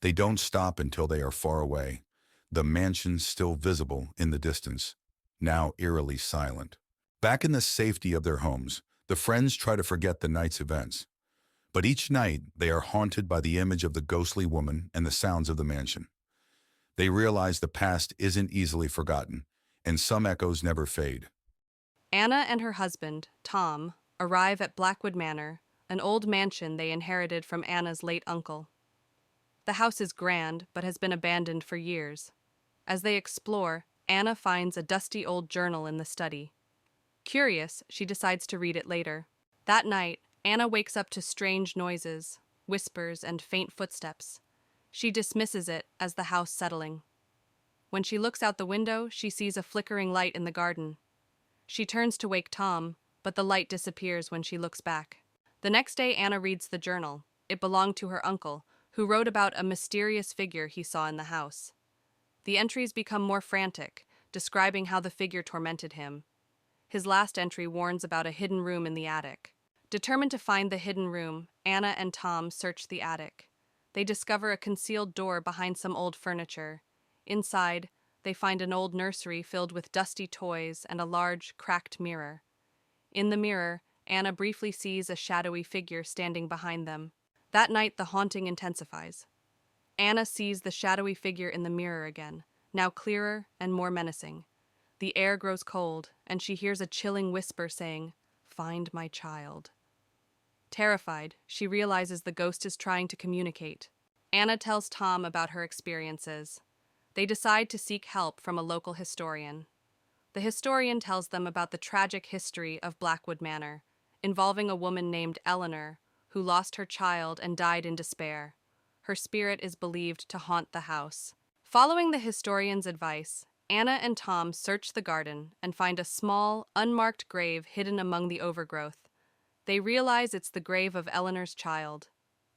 They don't stop until they are far away, the mansion still visible in the distance, now eerily silent. Back in the safety of their homes, the friends try to forget the night's events. But each night, they are haunted by the image of the ghostly woman and the sounds of the mansion. They realize the past isn't easily forgotten, and some echoes never fade. Anna and her husband, Tom, arrive at Blackwood Manor, an old mansion they inherited from Anna's late uncle. The house is grand, but has been abandoned for years. As they explore, Anna finds a dusty old journal in the study. Curious, she decides to read it later. That night, Anna wakes up to strange noises, whispers, and faint footsteps. She dismisses it as the house settling. When she looks out the window, she sees a flickering light in the garden. She turns to wake Tom, but the light disappears when she looks back. The next day, Anna reads the journal. It belonged to her uncle, who wrote about a mysterious figure he saw in the house. The entries become more frantic, describing how the figure tormented him. His last entry warns about a hidden room in the attic. Determined to find the hidden room, Anna and Tom search the attic. They discover a concealed door behind some old furniture. Inside, they find an old nursery filled with dusty toys and a large, cracked mirror. In the mirror, Anna briefly sees a shadowy figure standing behind them. That night, the haunting intensifies. Anna sees the shadowy figure in the mirror again, now clearer and more menacing. The air grows cold, and she hears a chilling whisper saying, "Find my child." Terrified, she realizes the ghost is trying to communicate. Anna tells Tom about her experiences. They decide to seek help from a local historian. The historian tells them about the tragic history of Blackwood Manor, involving a woman named Eleanor, who lost her child and died in despair. Her spirit is believed to haunt the house. Following the historian's advice, Anna and Tom search the garden and find a small, unmarked grave hidden among the overgrowth. They realize it's the grave of Eleanor's child.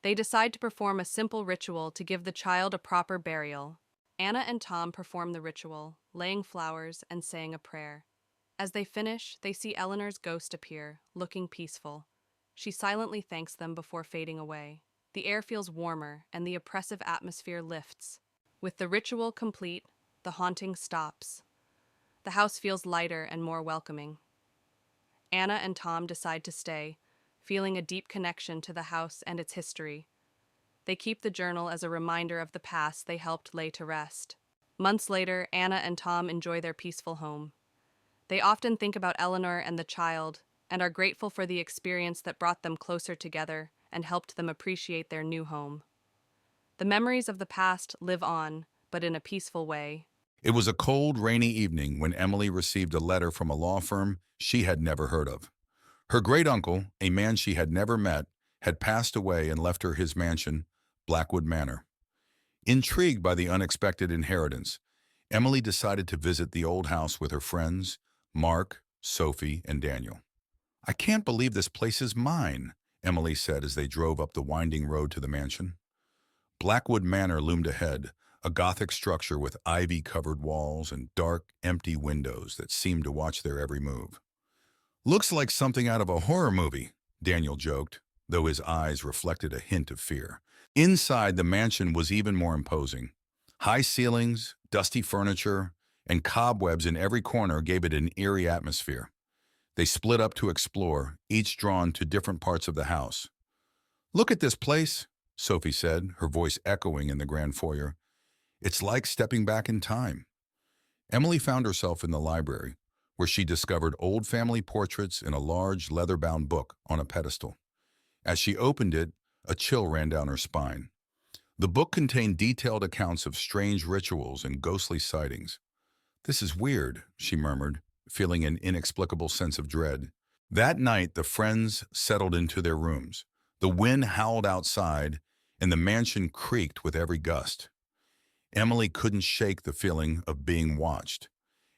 They decide to perform a simple ritual to give the child a proper burial. Anna and Tom perform the ritual, laying flowers and saying a prayer. As they finish, they see Eleanor's ghost appear, looking peaceful. She silently thanks them before fading away. The air feels warmer, and the oppressive atmosphere lifts. With the ritual complete, the haunting stops. The house feels lighter and more welcoming. Anna and Tom decide to stay, feeling a deep connection to the house and its history. They keep the journal as a reminder of the past they helped lay to rest. Months later, Anna and Tom enjoy their peaceful home. They often think about Eleanor and the child, and are grateful for the experience that brought them closer together and helped them appreciate their new home. The memories of the past live on, but in a peaceful way. It was a cold, rainy evening when Emily received a letter from a law firm she had never heard of. Her great-uncle, a man she had never met, had passed away and left her his mansion, Blackwood Manor. Intrigued by the unexpected inheritance, Emily decided to visit the old house with her friends, Mark, Sophie, and Daniel. "I can't believe this place is mine," Emily said as they drove up the winding road to the mansion. Blackwood Manor loomed ahead, a Gothic structure with ivy-covered walls and dark, empty windows that seemed to watch their every move. "Looks like something out of a horror movie," Daniel joked, though his eyes reflected a hint of fear. Inside, the mansion was even more imposing. High ceilings, dusty furniture, and cobwebs in every corner gave it an eerie atmosphere. They split up to explore, each drawn to different parts of the house. "Look at this place," Sophie said, her voice echoing in the grand foyer. "It's like stepping back in time." Emily found herself in the library, where she discovered old family portraits in a large leather-bound book on a pedestal. As she opened it, a chill ran down her spine. The book contained detailed accounts of strange rituals and ghostly sightings. "This is weird," she murmured, feeling an inexplicable sense of dread. That night, the friends settled into their rooms. The wind howled outside, and the mansion creaked with every gust. Emily couldn't shake the feeling of being watched.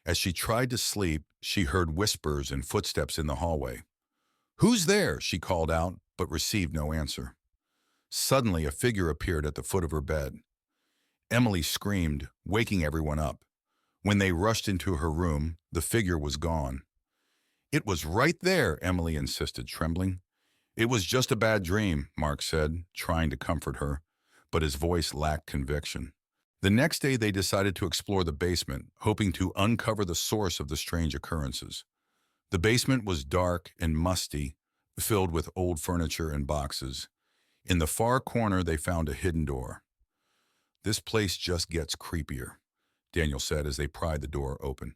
As she tried to sleep, she heard whispers and footsteps in the hallway. "Who's there?" she called out, but received no answer. Suddenly, a figure appeared at the foot of her bed. Emily screamed, waking everyone up. When they rushed into her room, the figure was gone. "It was right there," Emily insisted, trembling. "It was just a bad dream," Mark said, trying to comfort her, but his voice lacked conviction. The next day, they decided to explore the basement, hoping to uncover the source of the strange occurrences. The basement was dark and musty, filled with old furniture and boxes. In the far corner, they found a hidden door. "This place just gets creepier," Daniel said as they pried the door open.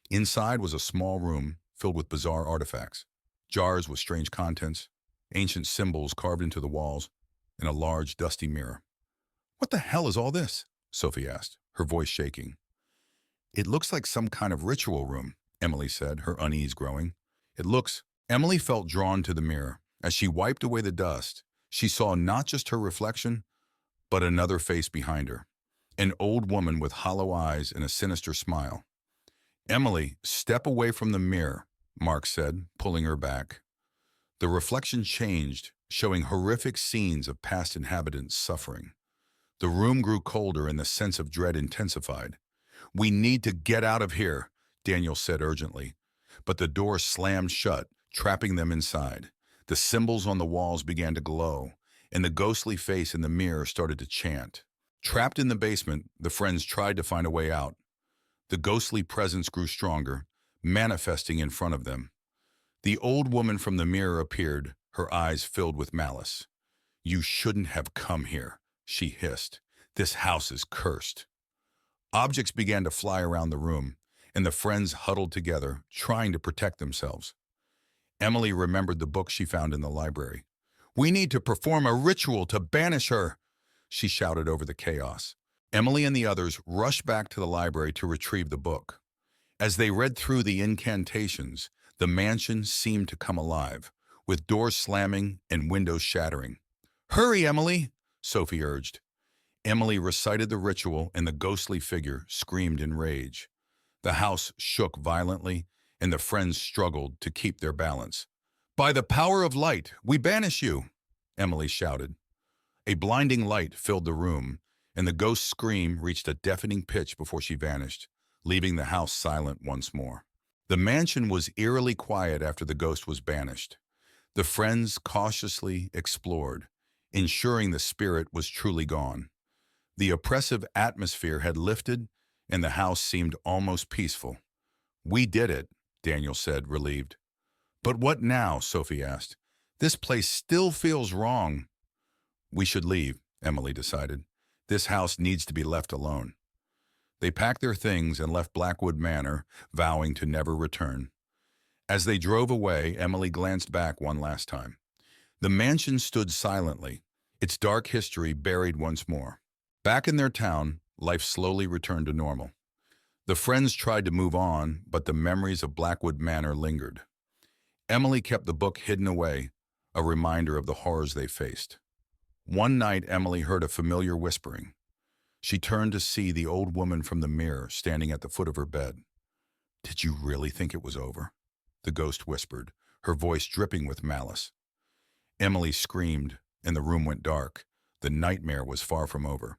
Inside was a small room filled with bizarre artifacts. jars with strange contents, ancient symbols carved into the walls, and a large, dusty mirror. "What the hell is all this?" Sophie asked, her voice shaking. "It looks like some kind of ritual room," Emily said, her unease growing. Emily felt drawn to the mirror. As she wiped away the dust, she saw not just her reflection, but another face behind her. An old woman with hollow eyes and a sinister smile. "Emily, step away from the mirror," Mark said, pulling her back. The reflection changed, showing horrific scenes of past inhabitants suffering. The room grew colder and the sense of dread intensified. "We need to get out of here," Daniel said urgently. But the door slammed shut, trapping them inside. The symbols on the walls began to glow, and the ghostly face in the mirror started to chant. Trapped in the basement, the friends tried to find a way out. The ghostly presence grew stronger, manifesting in front of them. The old woman from the mirror appeared, her eyes filled with malice. "You shouldn't have come here," she hissed. "This house is cursed." Objects began to fly around the room, and the friends huddled together, trying to protect themselves. Emily remembered the book she found in the library. "We need to perform a ritual to banish her," she shouted over the chaos. Emily and the others rushed back to the library to retrieve the book. As they read through the incantations, the mansion seemed to come alive, with doors slamming and windows shattering. "Hurry, Emily," Sophie urged. Emily recited the ritual, and the ghostly figure screamed in rage. The house shook violently, and the friends struggled to keep their balance. "By the power of light, we banish you," Emily shouted. A blinding light filled the room, and the ghost's scream reached a deafening pitch before she vanished, leaving the house silent once more. The mansion was eerily quiet after the ghost was banished. The friends cautiously explored, ensuring the spirit was truly gone. The oppressive atmosphere had lifted, and the house seemed almost peaceful. "We did it," Daniel said, relieved. "But what now?" Sophie asked. "This place still feels wrong." "We should leave," Emily decided. "This house needs to be left alone." They packed their things and left Blackwood Manor, vowing to never return. As they drove away, Emily glanced back one last time. The mansion stood silently, its dark history buried once more. Back in their town, life slowly returned to normal. The friends tried to move on, but the memories of Blackwood Manor lingered. Emily kept the book hidden away, a reminder of the horrors they faced. One night, Emily heard a familiar whispering. She turned to see the old woman from the mirror standing at the foot of her bed. "Did you really think it was over?" the ghost whispered, her voice dripping with malice. Emily screamed, and the room went dark. The nightmare was far from over.